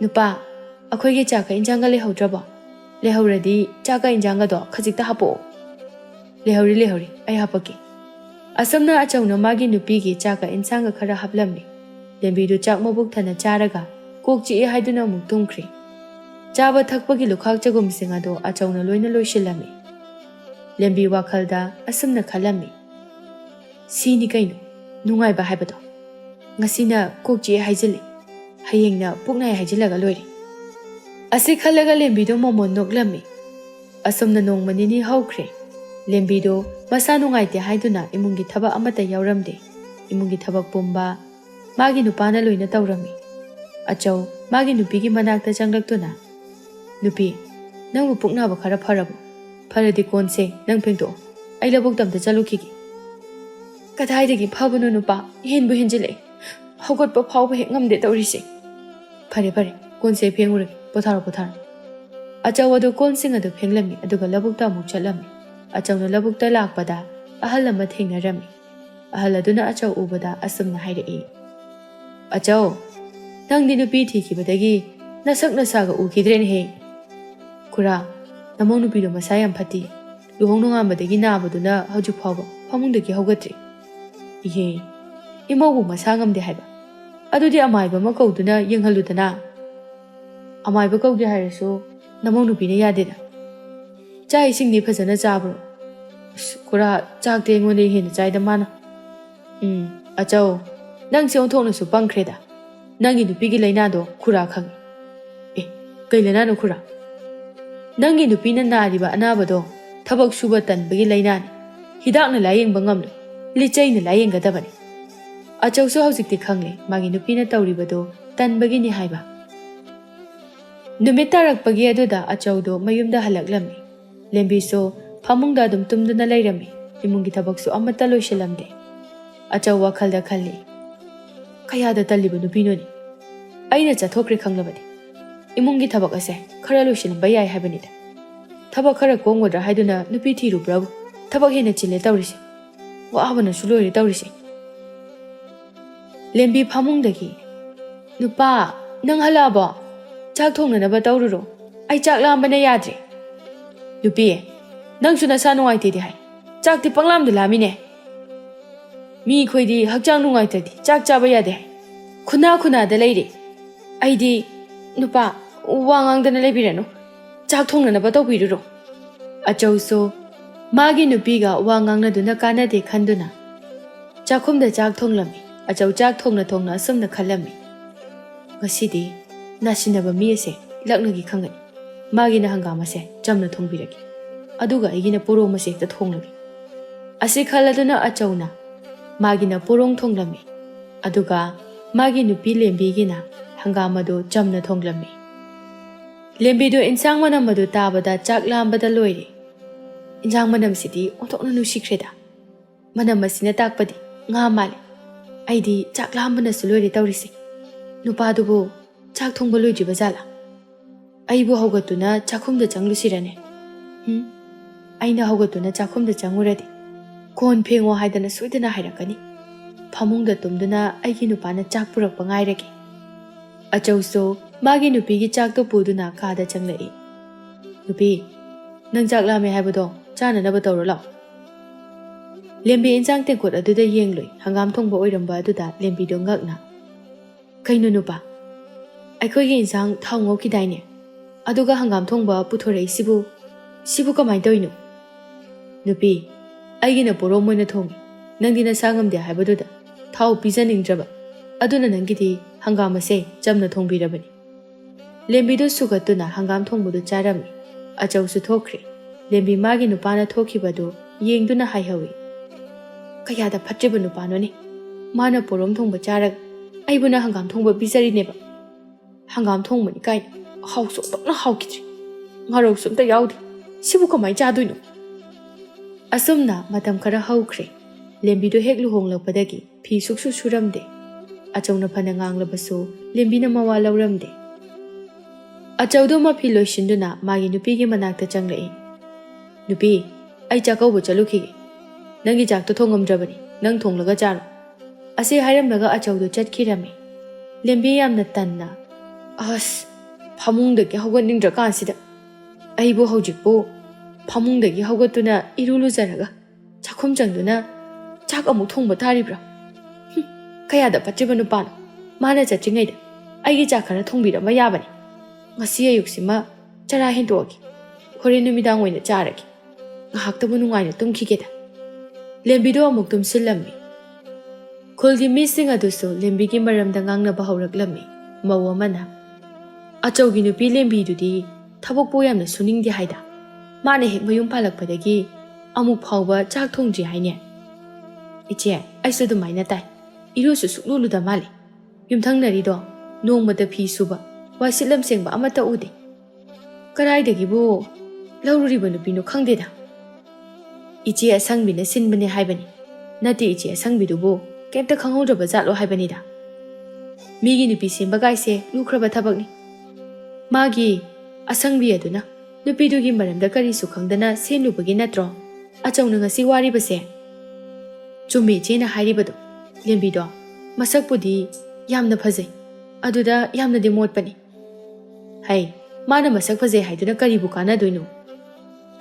S1: ꯅꯨꯄꯥ, ꯑꯩꯈꯣꯏꯒꯤ ꯆꯥꯛꯀ ꯏꯟꯖꯥꯡꯒ ꯂꯩꯍꯧꯗ꯭ꯔꯕꯣ? ꯂꯩꯍꯧꯔꯗꯤ ꯆꯥꯛꯀ ꯏꯟꯖꯥꯡꯒꯗꯣ ꯈꯖꯤꯛꯇ ꯍꯥꯞꯄꯛꯑꯣ꯫ ꯂꯩꯍꯧꯔꯤ, ꯑꯩ ꯍꯥꯞꯄꯛꯀꯦ꯫ ꯑꯁꯨꯝꯅ ꯑꯆꯧꯅ ꯃꯥꯒꯤ ꯅꯨꯄꯤꯒꯤ ꯆꯥꯛꯀ ꯏꯟꯁꯥꯡꯒ ꯈꯔ ꯍꯥꯞꯂꯝꯃꯤ꯫ ꯂꯦꯝꯕꯤꯗꯨ ꯆꯥꯛ ꯃꯕꯨꯛ ꯊꯟꯅ ꯆꯥꯔꯒ ꯀꯣꯛ ꯆꯤꯛꯑꯦ ꯍꯥꯏꯗꯨꯅ ꯑꯃꯨꯛ ꯇꯨꯝꯈ꯭ꯔꯦ꯫ ꯆꯥꯕ ꯊꯛꯄꯒꯤ ꯂꯨꯈꯥꯛ ꯆꯒꯨꯝꯁꯤꯡ ꯑꯗꯣ ꯑꯆꯧꯅ ꯂꯣꯏꯅ ꯂꯣꯏꯁꯤꯜꯂꯝꯃꯤ꯫ ꯂꯦꯝꯕꯤ ꯋꯥꯈꯜꯗ ꯑꯁꯨꯝꯅ ꯈꯜꯂꯝꯃꯤ, ꯁꯤꯅꯤ ꯀꯩꯅꯣ ꯅꯨꯡꯉꯥꯏꯕ ꯍꯥꯏꯕꯗꯣ꯫ ꯉꯁꯤꯅ ꯀꯣꯛ ꯆꯤꯛꯑꯦ ꯍꯥꯏꯖꯤꯜꯂꯤ, ꯍꯌꯦꯡꯅ ꯄꯨꯛ ꯅꯥꯏ ꯍꯥꯏꯖꯤꯜꯂꯒ ꯂꯣꯏꯔꯦ꯫ ꯑꯁꯤ ꯈꯜꯂꯒ ꯂꯦꯝꯕꯤꯗꯣ ꯃꯣꯃꯣꯟ ꯅꯣꯛꯂꯝꯃꯤ꯫ ꯑꯁꯨꯝꯅ ꯅꯣꯡꯃ ꯅꯤꯅꯤ ꯍꯧꯈ꯭ꯔꯦ꯫ ꯂꯦꯝꯕꯤꯗꯣ ꯃꯁꯥ ꯅꯨꯡꯉꯥꯏꯇꯦ ꯍꯥꯏꯗꯨꯅ ꯏꯃꯨꯡꯒꯤ ꯊꯕꯛ ꯑꯃꯠꯇ ꯌꯥꯎꯔꯝꯗꯦ꯫ ꯏꯃꯨꯡꯒꯤ ꯊꯕꯛ ꯄꯨꯝꯕ ꯃꯥꯒꯤ ꯅꯨꯄꯥꯅ ꯂꯣꯏꯅ ꯇꯧꯔꯝꯃꯤ꯫ ꯑꯆꯧ ꯃꯥꯒꯤ ꯅꯨꯄꯤꯒꯤ ꯃꯅꯥꯛꯇ ꯆꯪꯂꯛꯇꯨꯅ, ꯅꯨꯄꯤ, ꯅꯪꯕꯨ ꯄꯨꯛ ꯅꯥꯕ ꯈꯔ ꯐꯔꯕꯣ? ꯐꯔꯗꯤ ꯀꯣꯟꯁꯦ ꯅꯪ ꯐꯦꯡꯗꯣꯛꯑꯣ, ꯑꯩ ꯂꯧꯕꯨꯛꯇ ꯑꯝꯇ ꯆꯠꯂꯨꯈꯤꯒꯦ꯫ ꯀꯗꯥꯏꯗꯒꯤ ꯐꯕꯅꯣ ꯅꯨꯄꯥ, ꯍꯦꯟꯕꯨ ꯍꯦꯟꯖꯤꯜꯂꯛꯑꯦ, ꯍꯧꯒꯠꯄ ꯐꯥꯎꯕ ꯍꯦꯛ ꯉꯝꯗꯦ ꯇꯧꯔꯤꯁꯦ꯫ ꯐꯔꯦ, ꯀꯣꯟꯁꯦ ꯐꯦꯡꯉꯨꯔꯒꯦ, ꯄꯣꯊꯥꯔꯣ꯫ ꯑꯆꯧ ꯑꯗꯨ ꯀꯣꯟꯁꯤꯡ ꯑꯗꯨ ꯐꯦꯡꯂꯝꯃꯤ꯫ ꯑꯗꯨꯒ ꯂꯧꯕꯨꯛꯇ ꯑꯃꯨꯛ ꯆꯠꯂꯝꯃꯤ꯫ ꯑꯆꯧꯅ ꯂꯧꯕꯨꯛꯇ ꯂꯥꯛꯄꯗ ꯑꯍꯜ ꯑꯃ ꯊꯦꯡꯅꯔꯝꯃꯤ꯫ ꯑꯍꯜ ꯑꯗꯨꯅ ꯑꯆꯧ ꯎꯕꯗ ꯑꯁꯨꯝꯅ ꯍꯥꯏꯔꯛꯏ, ꯑꯆꯧ, ꯅꯪꯗꯤ ꯅꯨꯄꯤ ꯊꯤꯈꯤꯕꯗꯒꯤ ꯅꯁꯛ ꯅꯁꯥꯒ ꯎꯈꯤꯗ꯭ꯔꯦꯅꯦꯍꯦ꯫ ꯈꯨꯔꯥ, ꯅꯃꯧ ꯅꯨꯄꯤꯗꯣ ꯃꯁꯥ ꯌꯥꯝ ꯐꯠꯇꯦ, ꯂꯨꯍꯣꯡ ꯅꯣꯡꯉꯥꯟꯕꯗꯒꯤ ꯅꯥꯕꯗꯨꯅ ꯍꯧꯖꯤꯛ ꯐꯥꯎꯕ ꯐꯃꯨꯡꯗꯒꯤ ꯍꯧꯒꯠꯇ꯭ꯔꯤ꯫ ꯏꯍꯦ, ꯏꯃꯧꯕꯨ ꯃꯁꯥ ꯉꯝꯗꯦ ꯍꯥꯏꯕ? ꯑꯗꯨꯗꯤ ꯑꯃꯥꯏꯕ ꯑꯃ ꯀꯧꯗꯨꯅ ꯌꯦꯡꯍꯜꯂꯨꯗꯅ꯫ ꯑꯃꯥꯏꯕ ꯀꯧꯒꯦ ꯍꯥꯏꯔꯁꯨ ꯅꯃꯧ ꯅꯨꯄꯤꯅ ꯌꯥꯗꯦꯗ꯫ ꯆꯥꯛ ꯏꯁꯤꯡꯗꯤ ꯐꯖꯅ ꯆꯥꯕ꯭ꯔꯣ? ꯈꯨꯔꯥ, ꯆꯥꯛꯇꯤ ꯑꯩꯉꯣꯟꯗꯒꯤ ꯍꯦꯟꯅ ꯆꯥꯏꯗ ꯃꯥꯅ꯫ ꯑꯆꯧ, ꯅꯪꯁꯦ ꯑꯣꯟꯊꯣꯛꯅꯁꯨ ꯄꯪꯈ꯭ꯔꯦꯗ꯫ ꯅꯪꯒꯤ ꯅꯨꯄꯤꯒꯤ ꯂꯩꯅꯥꯗꯣ ꯈꯨꯔꯥ ꯈꯪꯉꯤ꯫ ꯀꯩ ꯂꯩꯅꯥꯅꯣ ꯈꯨꯔꯥ? ꯅꯪꯒꯤ ꯅꯨꯄꯤꯅ ꯅꯥꯔꯤꯕ ꯑꯅꯥꯕꯗꯣ ꯊꯕꯛ ꯁꯨꯕ ꯇꯟꯕꯒꯤ ꯂꯩꯅꯥꯅꯤ꯫ ꯍꯤꯗꯥꯛꯅ ꯂꯥꯌꯦꯡꯕ ꯉꯝꯂꯣꯏ, ꯂꯤꯆꯩꯅ ꯂꯥꯌꯦꯡꯒꯗꯕꯅꯤ꯫ ꯑꯆꯧꯁꯨ ꯍꯧꯖꯤꯛꯇꯤ ꯈꯪꯂꯦ ꯃꯥꯒꯤ ꯅꯨꯄꯤꯅ ꯇꯧꯔꯤꯕꯗꯣ ꯇꯟꯕꯒꯤꯅꯤ ꯍꯥꯏꯕ꯫ ꯅꯨꯃꯤꯠ ꯇꯥꯔꯛꯄꯒꯤ ꯑꯗꯨꯗ ꯑꯆꯧꯗꯣ ꯃꯌꯨꯝꯗ ꯍꯜꯂꯛꯂꯝꯃꯤ꯫ ꯂꯦꯝꯕꯤꯁꯨ ꯐꯃꯨꯡꯗ ꯑꯗꯨꯝ ꯇꯨꯝꯗꯨꯅ ꯂꯩꯔꯝꯃꯤ꯫ ꯏꯃꯨꯡꯒꯤ ꯊꯕꯛꯁꯨ ꯑꯃꯠꯇ ꯂꯣꯏꯁꯤꯜꯂꯝꯗꯦ꯫ ꯑꯆꯧ ꯋꯥꯈꯜꯗ ꯈꯜꯂꯤ, ꯀꯌꯥꯗ ꯇꯜꯂꯤꯕ ꯅꯨꯄꯤꯅꯣꯅꯤ, ꯑꯩꯅ ꯆꯠꯊꯣꯛꯈ꯭ꯔꯦ ꯈꯪꯂꯕꯗꯤ ꯏꯃꯨꯡꯒꯤ ꯊꯕꯛ ꯑꯁꯦ ꯈꯔ ꯂꯣꯏꯁꯤꯜꯂꯝꯕ ꯌꯥꯏ ꯍꯥꯏꯕꯅꯤꯗ꯫ ꯊꯕꯛ ꯈꯔ ꯀꯣꯝꯒꯗ꯭ꯔꯥ ꯍꯥꯏꯗꯨꯅ ꯅꯨꯄꯤ ꯊꯤꯔꯨꯕ꯭ꯔꯥꯕꯨ ꯊꯕꯛ ꯍꯦꯟꯅ ꯆꯤꯜꯂꯦ ꯇꯧꯔꯤꯁꯦ, ꯋꯥꯕꯅꯁꯨ ꯂꯣꯏꯔꯦ ꯇꯧꯔꯤꯁꯦ꯫ ꯂꯦꯝꯕꯤ ꯐꯃꯨꯡꯗꯒꯤ, ꯅꯨꯄꯥ, ꯅꯪ ꯍꯜꯂꯛꯑꯕꯣ? ꯆꯥꯛ ꯊꯣꯡꯅꯅꯕ ꯇꯧꯔꯨꯔꯣ, ꯑꯩ ꯆꯥꯛ ꯂꯥꯝꯕꯅ ꯌꯥꯗ꯭ꯔꯦ꯫ ꯅꯨꯄꯤ, ꯅꯪꯁꯨ ꯅꯁꯥ ꯅꯨꯡꯉꯥꯏꯇꯦꯗꯤ ꯍꯥꯏ, ꯆꯥꯛꯇꯤ ꯄꯪꯂꯥꯝꯗ ꯂꯥꯝꯃꯤꯅꯦ꯫ ꯃꯤ ꯑꯩꯈꯣꯏꯗꯤ ꯍꯛꯆꯥꯡ ꯅꯨꯡꯉꯥꯏꯇ꯭ꯔꯗꯤ ꯆꯥꯛ ꯆꯥꯕ ꯌꯥꯗꯦ ꯍꯥꯏ, ꯈꯨꯟꯅꯥꯗ ꯂꯩꯔꯦ꯫ ꯑꯩꯗꯤ, ꯅꯨꯄꯥ, ꯋꯥ ꯉꯥꯡꯗꯅ ꯂꯩꯕꯤꯔꯅꯨ, ꯆꯥꯛ ꯊꯣꯡꯅꯅꯕ ꯇꯧꯕꯤꯔꯨꯔꯣ꯫ ꯑꯆꯧꯁꯨ, Magi nupiga wa ngangnaduna kanade khanduna chakhumda chak thonglami achau chak thongna thongna asumna khalami ngasidi nasinaba mi ase laknagi khangani magi na hangama se chamna thongbiragi aduga igina porong mase ta thonglagi ase khaladuna achauna magi na porong thonglami aduga magi nupi lembi gina hangama do chamna thonglami lembi do insang manam madu tabada chak lambada loire insang manam sidi ontokna nusikreda manam masina takpadi nga male aidi chak lambana suloire tawrisi nupa dubo chak thongba loiji bazala aibu hogatuna chakhumda changlusirane aina hogatuna chakhumda changuradi kon phengo haidana soidana hairakani phamungda tumduna aigi nupana chak purakpa ngairage achauso magi nupi gi chak to puduna kada changlai nupi nang chak lame haibado chana na batawro law lembi insang tengkot aduda yengloi hangam thongba oiramba aduda lembi do ngakna kainu nupa aikhoi gi insang thau ngoki daine aduga hangam thongba puthorei sibu kamai doino nupi aigi na poro moina thongi nangdi na sangam de haibaduda thau pijaningdraba aduna nangidi hangam ase chamna thongbirabani lembi do sugatuna hangam thongbudu charami achau su thokre lembi magi nupana thokhibadu yengduna haihawi kayada phatriba nupano ni mana porom thongba charag aibuna hangam thongba bizari neba hangam thongmani kai hauso tokna haukitri ngarok sumta yaudi sibu kamai chaduino asumna matam khara haukre lembi do hek luhonglakpadagi phi suksu suramde achawna phana nganglabasu lembi na mawa lawramde achawdo ma phi loishinduna magi nupi gi manakta changlai nupi ai chakau chaluki nangi chak to thongamdrabani nang thonglaga charo ase hairamlaga achawdo chatkirami lembi yamna tanna as phamungdagi haugatningdra kansida aibu haujikpo phamungdagi haugatuna irulu jaraga chakhum changduna chak amuk thongba taribra kayada phatriba nupano mana chatringaida aigi chak khara thongbirama yabani ngasi ayuksima chara hentogi horen numidang oina charagi ngahaktabu nungaina tumkhigeda lembido amuk tumsillammi khulgi mising adusu lembigi maramda ngangnaba hauraklammi mawamana achaugi nupi lembi dudi thabokpo yamna suningdi haida mane hek mayum palakpadagi amuk phawba chak thongji haine iche aisu dumaina tai irusu sukluluda male yumthangnari do nongmada phi suba wasilam sengba amata ude karaidagi bo laururiba nupino khangdeda iche asangbina sinbane haibani nati iche asangbidubo kemta khanghodraba jatlo haibanida migi nupi semba gaise lukhraba thabakni magi asangbi aduna nupidugi maramda kari su khangdana senlubagi natro achawna ngasi waribase chumi chena hairibado lembido masakpudi yamna phajai aduda yamna de motpani hai mana masak phajai haiduna karibu kana doino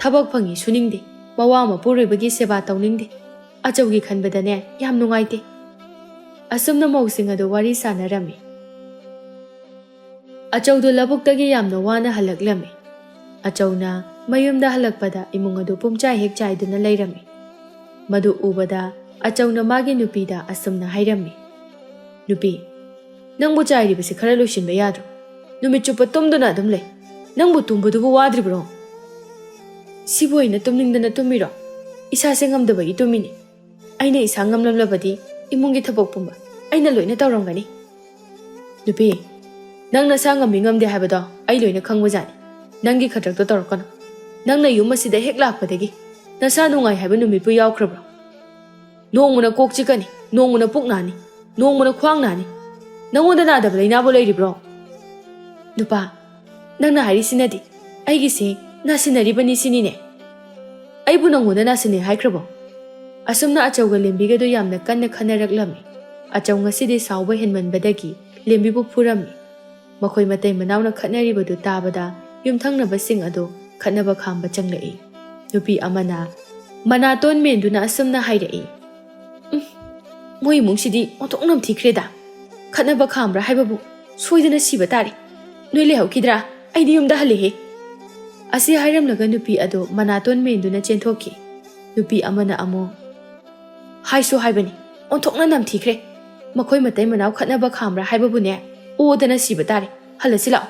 S1: thabak phangi suningde mawa ma puroibagi seba tawningde achawgi khanbadane yam nungaite asumna mawsing ado wari sanarami achawdo labuktagi yamna wana halaklami achawna mayumda halakpada imung ado pumchai hek chaiduna leirami madu ubada achawna magi nupida asumna hairami nupi nangbu chairibase khara loishinba yadro numit chupa tumduna adum lei nangbu tumbudubu wadribro siboina tumningdana tumiro isa se ngamdabagi tumini aina isa ngamlamlabadi imungi thabok pumba aina loina tawramgani nupi nangna sa ngammi ngamde haibado ai loina khangwajani nangi khatrak to tawrakana nangna yum asida hek lakpadagi nasa nungai haiba numitpu yawkhrabro nongmuna kok chikani nongmuna puknani nongmuna khwangnani nangonda nadaba lainabo leiribro nupa nangna harisinadi aigise nasinaribani sinine aibu nangonda nasine haikrabo asumna achawga lembigado yamna kanna khanaraklami achaw ngasidi sawba henmanbadagi lembibu phurami makhoi matai manawna khatnaribadu tabada yumthangnabasing ado khatnaba khamba changlai nupi amana manaton menduna asumna hairai moi mungsidi otoknam thikreda khatnaba khambra haibabu soidana siba tari noile haukidra aidi yumda halehe asi hairamlaga nupi ado manaton menduna chenthokki Nupi amana amo. Haisu haibani. Onthokna namthikre. Makhoi matai manau khatnaba khamra haibabune. Odana siba tare. Halasi lao.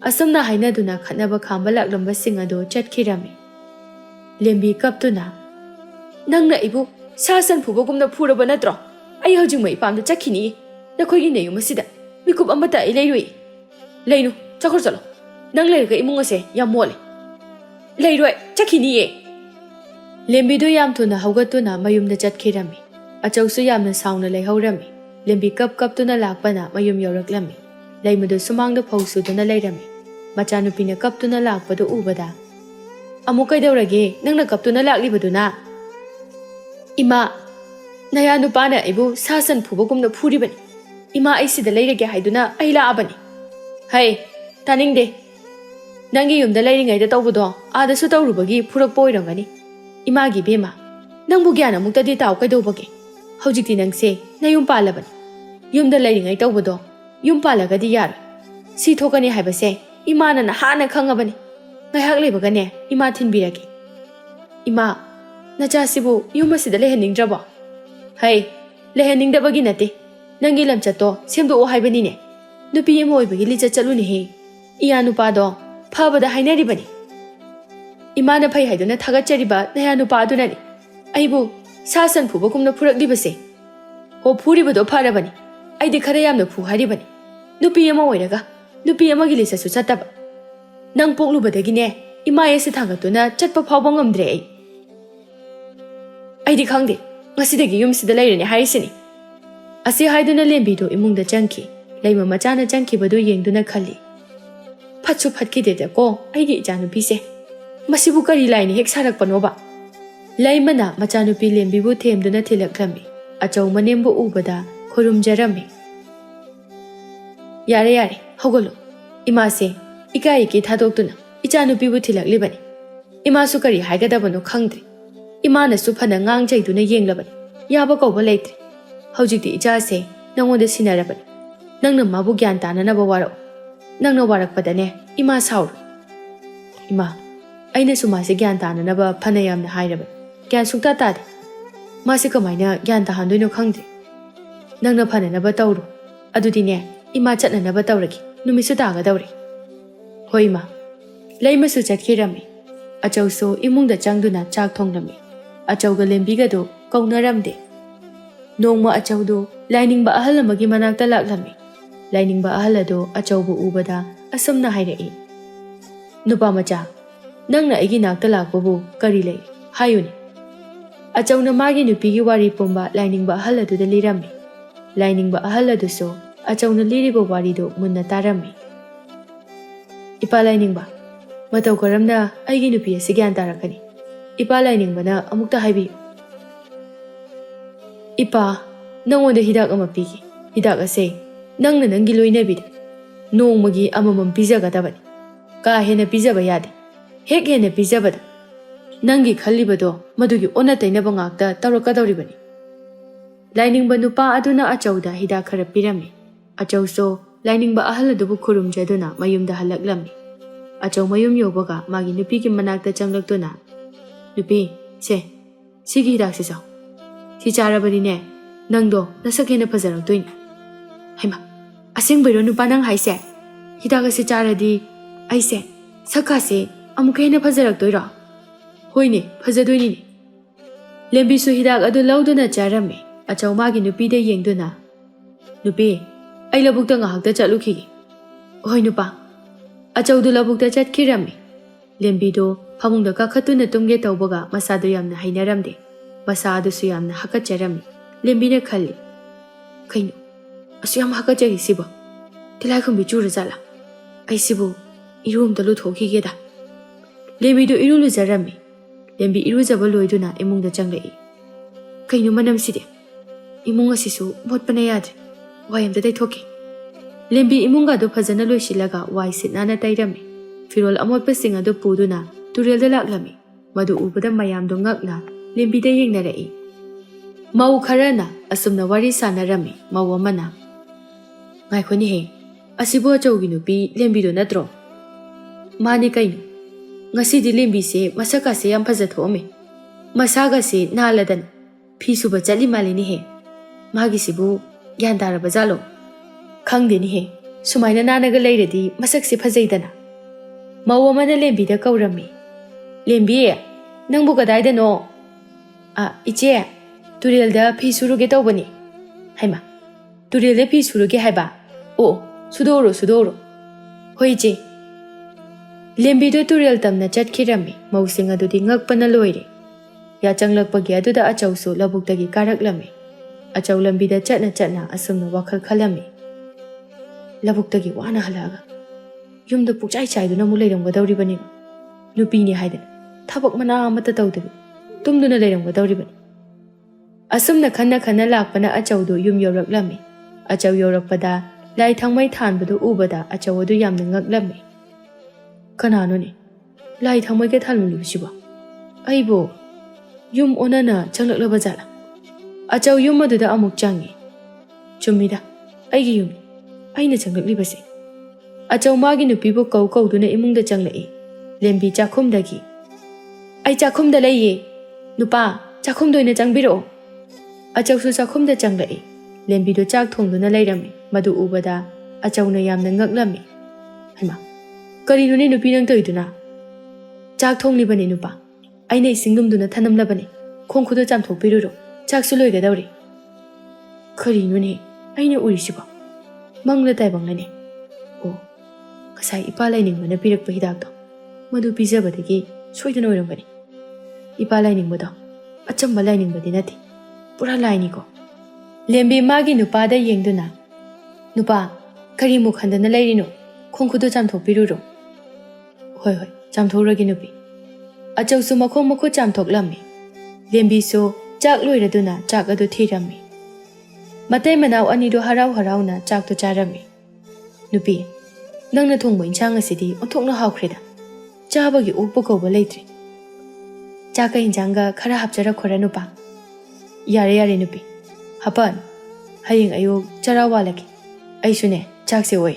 S1: Asamna hainaduna khatnaba khamba laklamba sing ado chatkirami. Lembi kaptuna. Nangna ibu sasan phubagumna phuraba natro. Ai hojing mai pamda chakhini. Nakhoi gi neyu masida. Mikup amata ai leirui. Leinu chakhor chalo. Nang leirga imung ase yam mole. Leiroi chakhini ye. Lembi do yam thuna haugatuna mayumda chatkirami. Achausu yamna sauna leihorami. Lembi kaptuna lakpana mayum yoraklami. Leimadu sumangda phosuduna leirami. Machanupina kaptuna lakpadu ubada. Amukai daurage nangna kaptuna laklibaduna. Ima naya nupana ibu sasan phubagumna phuribani. Ima aisida leirage haiduna ai laabani. Hai taningde. Nangi yumda leiringaida tawbudo adasu tawrubagi phurakpa oirangani. Imagi bema nangbu gyana muktadi taw kaidobage. Hojikti nangse nayum palabani. Yumda leiringai tawbudo yum palagadi yar. Si thokani haibase imana na hana khangabani. Ngayhak lebagane ima thinbirage. Ima nachasibu yumasida leheningdraba. Hai leheningdabagi nate. Nangi lamchato semdo o haibani ne. Nupi emo oibagi licha chaluni he. Iya nupado phabada hainaribani. Imana phai haiduna thagachariba naya nupado nani. Aibu sasan phubagumna phuraklibase. O phuribado pharabani. Aidi khara yamna phu haribani. Nupi emo oiraga nupi amagi licha su chataba. Nang poklubadagine ima yese thangatuna chatpa phawba ngamdre ai. Aidi khangde ngasidagi yumsida leirani haisini. Asi haiduna lembido imungda changki. Leima machana changkibadu yengduna khali. Phatsu phatkideda ko aigi ijanupise. Masibu kari laini hek sarakpanoba. Laimana machanupi lembibu themduna thilaklami. Achau manembu ubada khurumjarami. Yare hogolo. Imase ikai ki thadoktuna ichanupibu thilaklibani. Imasu kari haigadabano khangdre. Imana su phana ngangjaiduna yenglabani. Yaba kawba leitre. Hojikti ichase nangonda sinarabani. Nangna mabu gyan tananaba waro. Nangna warakpadane ima saur. Ima aina sumase gyan tananaba phana yamna hairabani. Gyan sukta tade. Mase kamaina gyan tahandoino khangdre. Nangna phana naba tawro. Adudine ima chatnanaba tawragi. Numisu tagadawre. Hoi ma. Leimasu chatkirami. Achauso imungda changduna chak thongrami. Achauga lembigado kaunaramde. Nongma achaudo lainingba ahal amagi manakta laklami. Lainingba ahal ado achaubu ubada asamna hairai. Nupa macha. Nangna aigi nakta lakbabu kari lay. Hayuni. Achauna magi nupigi wari pumba lainingba ahal ado da lirami. Lainingba ahal ado so achauna liriba warido munna tarami. Ipa lainingba. Matau karamna aigi nupi asigyan tarakani. Ipa lainingba na amukta haibi. Ipa nangonda hidak ama pigi. Hidak ase nangna nangi loinabida. Nongmagi amamam pijagadabani. Ka hena pijaba yade. Hek hena pijabada. Nangi khallibado madugi ona tainaba ngakta tawrakadawribani. Lainingba nupa aduna achauda hidak khara pirami. Achauso lainingba ahal adubu khurumjaduna mayumda halaklami. Achau mayum yobaga magi nupigi manakta changlaktuna. Nupi se sigi hidak se saw. Si charabani ne nangdo nasakena fajaraktoini. Haima asing bairo nupa nang haise. Hidaga se charadi aise sakase amukena fajaraktoira. Hoine fajadoini ne. Lembi su hidak adu lauduna charami. Achau magi nupi de yengduna. Nupi ai labukta ngahakta chatlukhi. Hoi nupa. Achau du labukta chatkirami. Lembi do phamungda kakhatuna tumge tawbaga masadu yamna hainaramde. Masadu su yamna hakacharami. Lembi ne khalli. Kaino asu yam hakachari siba. Tilai khumbi chura jala. Ai sibu irum dalu thoki geda. Lembi do irulu jarami. Lembi iru jaba loiduna imungda changlai. Kaino manam side. Imung asisu motpana yadre. Wayamda dai thoki. Lembi imunga do phajana loisilaga wai sitnana tairami. Firol amotpa singa do puduna turelda laklami. Madu ubada mayam do ngakna lembi da yengnarai. Mau kharana asumna wari sanarami mau amana. Ngaikoni he. Asibu achaugi nupi lembi do natro. Mani kaino. Ngasidi lembi se masaka se yam phajathoame. ꯃꯁꯥꯒꯁꯤ ꯅꯥꯜꯂꯗꯅ ꯐꯤ ꯁꯨꯕ ꯆꯠꯂꯤ ꯃꯥꯜꯂꯤꯅꯦꯍꯦ ꯃꯥꯒꯤꯁꯤꯕꯨ ꯒ꯭ꯌꯥꯟ ꯇꯥꯔꯕ ꯖꯥꯠꯂꯣ ꯈꯪꯗꯦꯅꯦꯍꯦ ꯁꯨꯃꯥꯏꯅ ꯅꯥꯟꯅꯒ ꯂꯩꯔꯗꯤ ꯃꯁꯛꯁꯤ ꯐꯖꯩꯗꯅ ꯃꯧ ꯑꯃꯅ ꯂꯦꯝꯕꯤꯗ ꯀꯧꯔꯝꯃꯤ ꯂꯦꯝꯕꯤ ꯅꯪꯕꯨ ꯀꯗꯥꯏꯗꯅꯣ ꯏꯆꯦ ꯇꯨꯔꯦꯜꯗ ꯐꯤ ꯁꯨꯔꯨꯒꯦ ꯇꯧꯕꯅꯤ ꯍꯩꯃꯥ ꯇꯨꯔꯦꯜꯗ ꯐꯤ ꯁꯨꯔꯨꯒꯦ ꯍꯥꯏꯕ ꯑꯣ ꯁꯨꯗꯣꯛꯎꯔꯣ ꯍꯣꯏ ꯏꯆꯦ ꯂꯦꯝꯕꯤꯗꯨ ꯇꯨꯔꯦꯜ ꯇꯝꯅ ꯆꯠꯈꯤꯔꯝꯃꯤ ꯃꯧꯁꯤꯡ ꯑꯗꯨꯗꯤ ꯉꯛꯄꯅ ꯂꯣꯏꯔꯦ ꯌꯥꯆꯪꯂꯛꯄꯒꯤ ꯑꯗꯨꯗ ꯑꯆꯧꯁꯨ ꯂꯧꯕꯨꯛꯇꯒꯤ ꯀꯥꯔꯛꯂꯝꯃꯤ ꯑꯆꯧ ꯂꯝꯕꯤꯗ ꯆꯠꯅ ꯑꯁꯨꯝꯅ ꯋꯥꯈꯜ ꯈꯜꯂꯝꯃꯤ ꯂꯧꯕꯨꯛꯇꯒꯤ ꯋꯥꯅ ꯍꯜꯂꯛꯑꯒ ꯌꯨꯝꯗ ꯄꯨꯛꯆꯥꯏ ꯆꯥꯏꯗꯨꯅ ꯑꯃꯨꯛ ꯂꯩꯔꯝꯒꯗꯧꯔꯤꯕꯅꯦꯕ ꯅꯨꯄꯤꯅꯤ ꯍꯥꯏꯗꯅ ꯊꯕꯛ ꯃꯅꯥ ꯑꯃꯠꯇ ꯇꯧꯗꯕꯤ ꯇꯨꯝꯗꯨꯅ ꯂꯩꯔꯝꯒꯗꯧꯔꯤꯕꯅꯤ ꯑꯁꯨꯝꯅ ꯈꯟꯅ ꯂꯥꯛꯄꯅ ꯑꯆꯧꯗꯨ ꯌꯨꯝ ꯌꯧꯔꯛꯂꯝꯃꯤ ꯑꯆꯧ ꯌꯧꯔꯛꯄꯗ ꯂꯥꯏ ꯊꯥꯡꯃꯩ ꯊꯥꯟꯕꯗꯨ ꯎꯕꯗ ꯑꯆꯧ ꯑꯗꯨ ꯌꯥꯝꯅ ꯉꯛꯂꯝꯃꯤ ꯀꯅꯥꯅꯣꯅꯦ ꯂꯥꯏ ꯊꯥꯡꯃꯩꯒ ꯊꯥꯜꯃꯜꯂꯤꯕꯁꯤꯕꯣ ꯑꯩꯕꯨ ꯌꯨꯝ ꯑꯣꯟꯅꯅ ꯆꯪꯂꯛꯂꯕ ꯖꯥꯠꯂꯥ ꯑꯆꯧ ꯌꯨꯝ ꯑꯗꯨꯗ ꯑꯃꯨꯛ ꯆꯪꯉꯤ ꯆꯨꯝꯃꯤꯗ ꯑꯩꯒꯤ ꯌꯨꯝꯅꯤ ꯑꯩꯅ ꯆꯪꯂꯛꯂꯤꯕꯁꯦ ꯑꯆꯧ ꯃꯥꯒꯤ ꯅꯨꯄꯤꯕꯨ ꯀꯧꯗꯨꯅ ꯏꯃꯨꯡꯗ ꯆꯪꯂꯛꯏ ꯂꯦꯝꯕꯤ ꯆꯥꯛꯈꯨꯝꯗꯒꯤ ꯑꯩ ꯆꯥꯛꯈꯨꯝꯗ ꯂꯩꯌꯦ ꯅꯨꯄꯥ ꯆꯥꯛꯈꯨꯝꯗ ꯑꯣꯏꯅ ꯆꯪꯕꯤꯔꯛꯑꯣ ꯑꯆꯧꯁꯨ ꯆꯥꯛꯈꯨꯝꯗ ꯆꯪꯂꯛꯏ ꯂꯦꯝꯕꯤꯗꯨ ꯆꯥꯛ ꯊꯣꯡꯗꯨꯅ ꯂꯩꯔꯝꯃꯤ ꯃꯗꯨ ꯎꯕꯗ ꯑꯆꯧꯅ ꯌꯥꯝꯅ ꯉꯛꯂꯝꯃꯤ ꯍꯩꯃꯥ ꯀꯔꯤꯅꯣꯅꯦ ꯅꯨꯄꯤ ꯅꯪ ꯇꯧꯏꯗꯨꯅ ꯆꯥꯛ ꯊꯣꯡꯂꯤꯕꯅꯤ ꯅꯨꯄꯥ ꯑꯩꯅ ꯏꯁꯤꯡ ꯂꯨꯝꯗꯨꯅ ꯊꯅꯝꯂꯕꯅꯤ ꯈꯣꯡ ꯈꯨꯠꯇ ꯆꯥꯝꯊꯣꯛꯄꯤꯔꯨꯔꯣ ꯆꯥꯛꯁꯨ ꯂꯣꯏꯒꯗꯧꯔꯤ ꯀꯔꯤꯅꯣꯅꯦ ꯑꯩꯅ ꯎꯔꯤꯁꯤꯕꯣ ꯃꯪꯂ ꯇꯥꯏꯕꯪꯂꯅꯦ ꯑꯣ ꯉꯁꯥꯏ ꯏꯄꯥ ꯂꯥꯏꯅꯤꯡꯕꯅ ꯄꯤꯔꯛꯄ ꯍꯤꯗꯥꯛꯇꯣ ꯃꯗꯨ ꯄꯤꯖꯕꯗꯒꯤ ꯁꯣꯏꯗꯅ ꯑꯣꯏꯔꯝꯒꯅꯤ ꯏꯄꯥ ꯂꯥꯏꯅꯤꯡꯕꯗꯣ ꯑꯆꯝꯕ ꯂꯥꯏꯅꯤꯡꯕꯗꯤ ꯅꯠꯇꯦ ꯄꯨꯔꯥ ꯂꯥꯏꯅꯤꯀꯣ ꯂꯦꯝꯕꯤ ꯃꯥꯒꯤ ꯅꯨꯄꯥꯗ ꯌꯦꯡꯗꯨꯅ ꯅꯨꯄꯥ ꯀꯔꯤꯃꯨꯛ ꯍꯟꯗꯅ ꯂꯩꯔꯤꯅꯣ ꯈꯣꯡ ꯈꯨꯠꯇꯨ ꯆꯥꯝꯊꯣꯛꯄꯤꯔꯨꯔꯣ ꯍꯣꯏ ꯆꯥꯝꯊꯣꯛꯎꯔꯒꯦ ꯅꯨꯄꯤ ꯑꯆꯧꯁꯨ ꯃꯈꯣꯡ ꯃꯈꯨꯠ ꯆꯥꯝꯊꯣꯛꯂꯝꯃꯤ ꯂꯦꯝꯕꯤꯁꯨ ꯆꯥꯛ ꯂꯣꯏꯔꯗꯨꯅ ꯆꯥꯛ ꯑꯗꯨ ꯊꯤꯔꯝꯃꯤ ꯃꯇꯩ ꯃꯅꯥꯎ ꯑꯅꯤꯗꯨ ꯍꯔꯥꯎꯅ ꯆꯥꯛꯇꯨ ꯆꯥꯔꯝꯃꯤ ꯅꯨꯄꯤ ꯅꯪꯅ ꯊꯣꯡꯕ ꯏꯟꯁꯥꯡ ꯑꯁꯤꯗꯤ ꯑꯣꯟꯊꯣꯛꯅ ꯍꯥꯎꯈ꯭ꯔꯦꯗ ꯆꯥꯕꯒꯤ ꯑꯣꯛꯄ ꯀꯧꯕ ꯂꯩꯇ꯭ꯔꯦ ꯆꯥꯛꯀ ꯏꯟꯁꯥꯡꯒ ꯈꯔ ꯍꯥꯞꯆꯔꯛꯈꯣꯔꯥ ꯅꯨꯄꯥ ꯌꯥꯔꯦ ꯅꯨꯄꯤ ꯍꯥꯄꯛꯑꯅꯨ ꯍꯌꯦꯡ ꯑꯌꯨꯛ ꯆꯔꯥ ꯋꯥꯜꯂꯒꯦ ꯑꯩꯁꯨꯅꯦ ꯆꯥꯛꯁꯦ ꯑꯣꯏ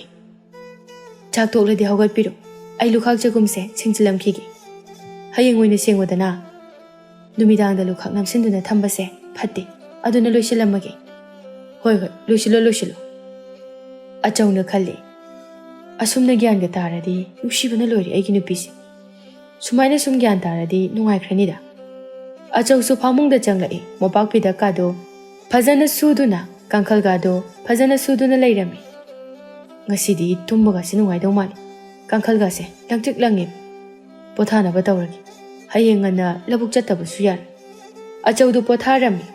S1: ꯆꯥꯛ ꯇꯣꯛꯂꯗꯤ ꯍꯧꯒꯠꯄꯤꯔꯣ ꯑꯩ ꯂꯨꯈꯥꯛ ꯆꯒꯨꯝꯁꯦ ꯁꯦꯡꯖꯤꯜꯂꯝꯈꯤꯒꯦ ꯍꯌꯦꯡ ꯑꯣꯏꯅ ꯁꯦꯡꯉꯣꯗꯅ ꯅꯨꯃꯤꯗꯥꯡꯗ ꯂꯨꯈꯥꯛ ꯅꯝꯁꯤꯟꯗꯨꯅ ꯊꯝꯕꯁꯦ ꯐꯠꯇꯦ ꯑꯗꯨꯅ ꯂꯣꯏꯁꯤꯜꯂꯝꯃꯒꯦ ꯍꯣꯏ ꯂꯣꯏꯁꯤꯜꯂꯣ ꯑꯆꯧꯅ ꯈꯜꯂꯤ ꯑꯁꯨꯝꯅ ꯒ꯭ꯌꯥꯟꯒ ꯇꯥꯔꯗꯤ ꯅꯨꯡꯁꯤꯕꯅ ꯂꯣꯏꯔꯦ ꯑꯩꯒꯤ ꯅꯨꯄꯤꯁꯦ ꯁꯨꯃꯥꯏꯅ ꯁꯨꯝ ꯒ꯭ꯌꯥꯟ ꯇꯥꯔꯗꯤ ꯅꯨꯡꯉꯥꯏꯈ꯭ꯔꯅꯤꯗ ꯑꯆꯧꯁꯨ ꯐꯃꯨꯡꯗ ꯆꯪꯂꯛꯏ ꯃꯣꯄꯥꯛꯐꯤꯗꯛꯀꯥꯗꯣ ꯐꯖꯅ ꯁꯨꯗꯨꯅ ꯀꯥꯡꯈꯜꯒꯥꯗꯣ ꯐꯖꯅ ꯁꯨꯗꯨꯅ ꯂꯩꯔꯝꯃꯤ ꯉꯁꯤꯗꯤ ꯇꯨꯝꯕꯒꯁꯦ ꯅꯨꯡꯉꯥꯏꯗꯧ ꯃꯥꯜꯂꯤ ꯀꯥꯡꯈꯜꯒꯥꯁꯦ ꯂꯪꯇ꯭ꯔꯤꯛ ꯂꯪꯉꯦ ꯄꯣꯊꯥꯅꯕ ꯇꯧꯔꯒꯦ ꯍꯌꯦꯡ ꯉꯟꯅ ꯂꯧꯕꯨꯛ ꯆꯠꯇꯕꯁꯨ ꯌꯥꯔꯦ ꯑꯆꯧꯗꯨ ꯄꯣꯊꯥꯔꯝꯃꯤ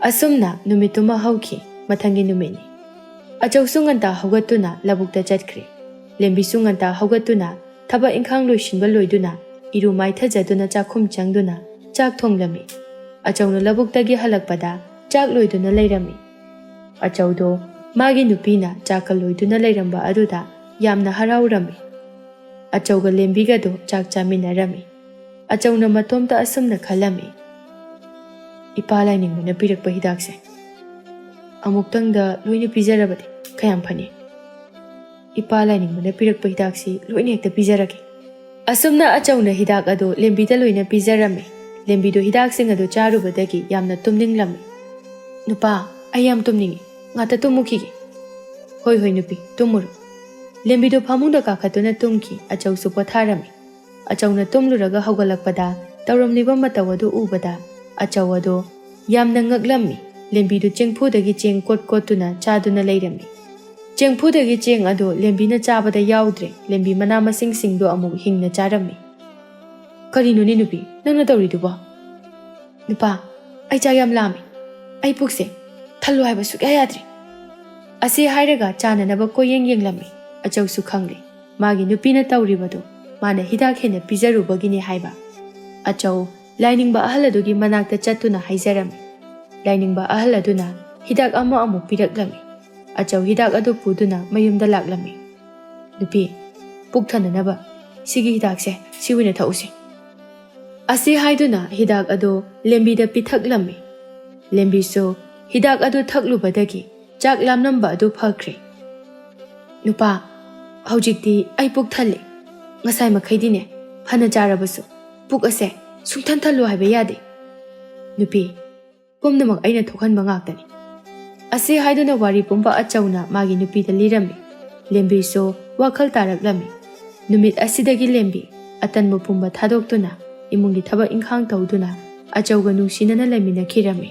S1: ꯑꯁꯨꯝꯅ ꯅꯨꯃꯤꯠꯇꯨꯃ ꯍꯧꯈꯤ ꯃꯊꯪꯒꯤ ꯅꯨꯃꯤꯠꯅꯤ ꯑꯆꯧꯁꯨ ꯉꯟꯇꯥ ꯍꯧꯒꯠꯇꯨꯅ ꯂꯧꯕꯨꯛꯇ ꯆꯠꯈ꯭ꯔꯦ ꯂꯦꯝꯕꯤꯁꯨ ꯉꯟꯇꯥ ꯍꯧꯒꯠꯇꯨꯅ ꯊꯕꯛ ꯏꯪꯈꯥꯡ ꯂꯣꯏꯁꯤꯟꯕ ꯂꯣꯏꯗꯨꯅ ꯏꯔꯨ ꯃꯥꯏꯊꯖꯗꯨꯅ ꯆꯥꯛꯈꯨꯝ ꯆꯪꯗꯨꯅ ꯆꯥꯛ ꯊꯣꯡꯂꯝꯃꯤ ꯑꯆꯧꯅ ꯂꯧꯕꯨꯛꯇꯒꯤ ꯍꯜꯂꯛꯄꯗ ꯆꯥꯛ ꯂꯣꯏꯗꯨꯅ ꯂꯩꯔꯝꯃꯤ ꯑꯆꯧꯗꯣ ꯃꯥꯒꯤ ꯅꯨꯄꯤꯅ ꯆꯥꯛꯀ ꯂꯣꯏꯗꯨꯅ ꯂꯩꯔꯝꯕ ꯑꯗꯨꯗ ꯌꯥꯝꯅ ꯍꯔꯥꯎꯔꯝꯃꯤ ꯑꯆꯧꯒ ꯂꯦꯝꯕꯤꯒꯗꯣ ꯆꯥꯛ ꯆꯥꯃꯤꯟꯅꯔꯝꯃꯤ ꯑꯆꯧꯅ ꯃꯇꯣꯝꯇ ꯑꯁꯨꯝꯅ ꯈꯜꯂꯝꯃꯤ ꯏꯄꯥ ꯂꯥꯏꯅꯤꯡꯕꯅ ꯄꯤꯔꯛꯄ ꯍꯤꯗꯥꯛꯁꯦ ꯑꯃꯨꯛꯇꯪꯗ ꯂꯣꯏꯅ ꯄꯤꯖꯔꯕꯗꯤ ꯀꯌꯥꯝ ꯐꯅꯤ ꯏꯄꯥ ꯂꯥꯏꯅꯤꯡꯕꯅ ꯄꯤꯔꯛꯄ ꯍꯤꯗꯥꯛꯁꯤ ꯂꯣꯏꯅ ꯍꯦꯛꯇ ꯄꯤꯖꯔꯒꯦ ꯑꯁꯨꯝꯅ ꯑꯆꯧꯅ ꯍꯤꯗꯥꯛ ꯑꯗꯨ ꯂꯦꯝꯕꯤꯗ ꯂꯣꯏꯅ ꯄꯤꯖꯔꯝꯃꯤ ꯂꯦꯝꯕꯤꯗꯨ ꯍꯤꯗꯥꯛꯁꯤꯡ ꯑꯗꯨ ꯆꯥꯔꯨꯕꯗꯒꯤ ꯌꯥꯝꯅ ꯇꯨꯝꯅꯤꯡꯂꯝꯃꯤ ꯅꯨꯄꯥ ꯑꯩ ꯌꯥꯝ ꯇꯨꯝꯅꯤꯡꯉꯤ ꯉꯥꯛꯇ ꯇꯨꯝꯃꯨꯈꯤꯒꯦ ꯍꯣꯏ ꯅꯨꯄꯤ ꯇꯨꯝꯃꯨꯔꯣ ꯂꯦꯝꯕꯤꯗꯨ ꯐꯃꯨꯡꯗ ꯀꯥꯈꯠꯇꯨꯅ ꯇꯨꯝꯈꯤ ꯑꯆꯧꯁꯨ ꯄꯣꯊꯥꯔꯝꯃꯤ ꯑꯆꯧꯅ ꯇꯨꯝꯂꯨꯔꯒ ꯍꯧꯒꯠꯂꯛꯄꯗ ꯇꯧꯔꯝꯂꯤꯕ ꯃꯇꯧ ꯑꯗꯨ ꯎꯕꯗ ꯑꯆꯧ ꯑꯗꯣ ꯌꯥꯝꯅ ꯉꯛꯂꯝꯃꯤ ꯂꯦꯝꯕꯤꯗꯨ ꯆꯦꯡꯐꯨꯗꯒꯤ ꯆꯦꯡ ꯀꯣꯠꯇꯨꯅ ꯆꯥꯗꯨꯅ ꯂꯩꯔꯝꯃꯤ ꯆꯦꯡꯐꯨꯗꯒꯤ ꯆꯦꯡ ꯑꯗꯨ ꯂꯦꯝꯕꯤꯅ ꯆꯥꯕꯗ ꯌꯥꯎꯗ꯭ꯔꯦ ꯂꯦꯝꯕꯤ ꯃꯅꯥ ꯃꯁꯤꯡꯁꯤꯡꯗꯨ ꯑꯃꯨꯛ ꯍꯤꯡꯅ ꯆꯥꯔꯝꯃꯤ ꯀꯔꯤꯅꯣꯅꯦ ꯅꯨꯄꯤ ꯅꯪꯅ ꯇꯧꯔꯤꯗꯨꯕꯣ ꯅꯨꯄꯥ ꯑꯩ ꯆꯥꯛ ꯌꯥꯝ ꯂꯥꯝꯃꯤ ꯑꯩ ꯄꯨꯛꯁꯦ ꯊꯜꯂꯨ ꯍꯥꯏꯕ ꯁꯨꯛꯌꯥ ꯌꯥꯗ꯭ꯔꯦ ꯑꯁꯤ ꯍꯥꯏꯔꯒ ꯆꯥꯅꯅꯕ ꯀꯣꯌꯦꯡ ꯌꯦꯡꯂꯝꯃꯤ ꯑꯆꯧꯁꯨ ꯈꯪꯂꯦ ꯃꯥꯒꯤ ꯅꯨꯄꯤꯅ ꯇꯧꯔꯤꯕꯗꯨ ꯃꯥꯅ ꯍꯤꯗꯥꯛ ꯍꯦꯟꯅ ꯄꯤꯖꯔꯨꯕꯒꯤꯅꯤ ꯍꯥꯏꯕ ꯑꯆꯧ ꯂꯥꯏꯅꯤꯡꯕ ꯑꯍꯜ ꯑꯗꯨꯒꯤ ꯃꯅꯥꯛꯇ ꯆꯠꯇꯨꯅ ꯍꯥꯏꯖꯔꯝꯃꯤ ꯂꯥꯏꯅꯤꯡꯕ ꯑꯍꯜ ꯑꯗꯨꯅ ꯍꯤꯗꯥꯛ ꯑꯃꯨꯛ ꯄꯤꯔꯛꯂꯝꯃꯤ ꯑꯆꯧ ꯍꯤꯗꯥꯛ ꯑꯗꯨ ꯄꯨꯗꯨꯅ ꯃꯌꯨꯝꯗ ꯂꯥꯛꯂꯝꯃꯤ ꯅꯨꯄꯤ ꯄꯨꯛ ꯊꯟꯅꯅꯕ ꯁꯤꯒꯤ ꯍꯤꯗꯥꯛꯁꯦ ꯁꯤ ꯑꯣꯏꯅ ꯊꯛꯎꯁꯤ ꯑꯁꯤ ꯍꯥꯏꯗꯨꯅ ꯍꯤꯗꯥꯛ ꯑꯗꯨ ꯂꯦꯝꯕꯤꯗ ꯄꯤꯊꯛꯂꯝꯃꯤ ꯂꯦꯝꯕꯤꯁꯨ ꯍꯤꯗꯥꯛ ꯑꯗꯨ ꯊꯛꯂꯨꯕꯗꯒꯤ ꯆꯥꯛ ꯂꯥꯝꯂꯝꯕ ꯑꯗꯨ ꯐꯈ꯭ꯔꯦ ꯅꯨꯄꯥ ꯍꯧꯖꯤꯛꯇꯤ ꯑꯩ ꯄꯨꯛ ꯊꯜꯂꯦ ꯉꯁꯥꯏ ꯃꯈꯩꯗꯤꯅꯦ ꯐꯅ ꯆꯥꯔꯕꯁꯨ ꯄꯨꯛ ꯑꯁꯦ ꯁꯨꯡꯊꯟ ꯊꯜꯂꯨ ꯍꯥꯏꯕ ꯌꯥꯗꯦ. ꯅꯨꯄꯤ, ꯄꯨꯝꯅꯃꯛ ꯑꯩꯅ ꯊꯣꯛꯍꯟꯕ ꯉꯥꯛꯇꯅꯤ. ꯑꯁꯤ ꯍꯥꯏꯗꯨꯅ ꯋꯥꯔꯤ ꯄꯨꯝꯕ ꯑꯆꯧꯅ ꯃꯥꯒꯤ ꯅꯨꯄꯤꯗ ꯂꯤꯔꯝꯃꯤ. ꯂꯦꯝꯕꯤꯁꯨ ꯋꯥꯈꯜ ꯇꯥꯔꯛꯂꯝꯃꯤ. ꯅꯨꯃꯤꯠ ꯑꯁꯤꯗꯒꯤ ꯂꯦꯝꯕꯤ ꯑꯇꯟꯕ ꯄꯨꯝꯕ ꯊꯥꯗꯣꯛꯇꯨꯅ ꯏꯃꯨꯡꯒꯤ ꯊꯕꯛ ꯏꯪꯈꯥꯡ ꯇꯧꯗꯨꯅ ꯑꯆꯧꯒ ꯅꯨꯡꯁꯤꯅꯅ ꯂꯩꯃꯤꯟꯅꯈꯤꯔꯝꯃꯤ.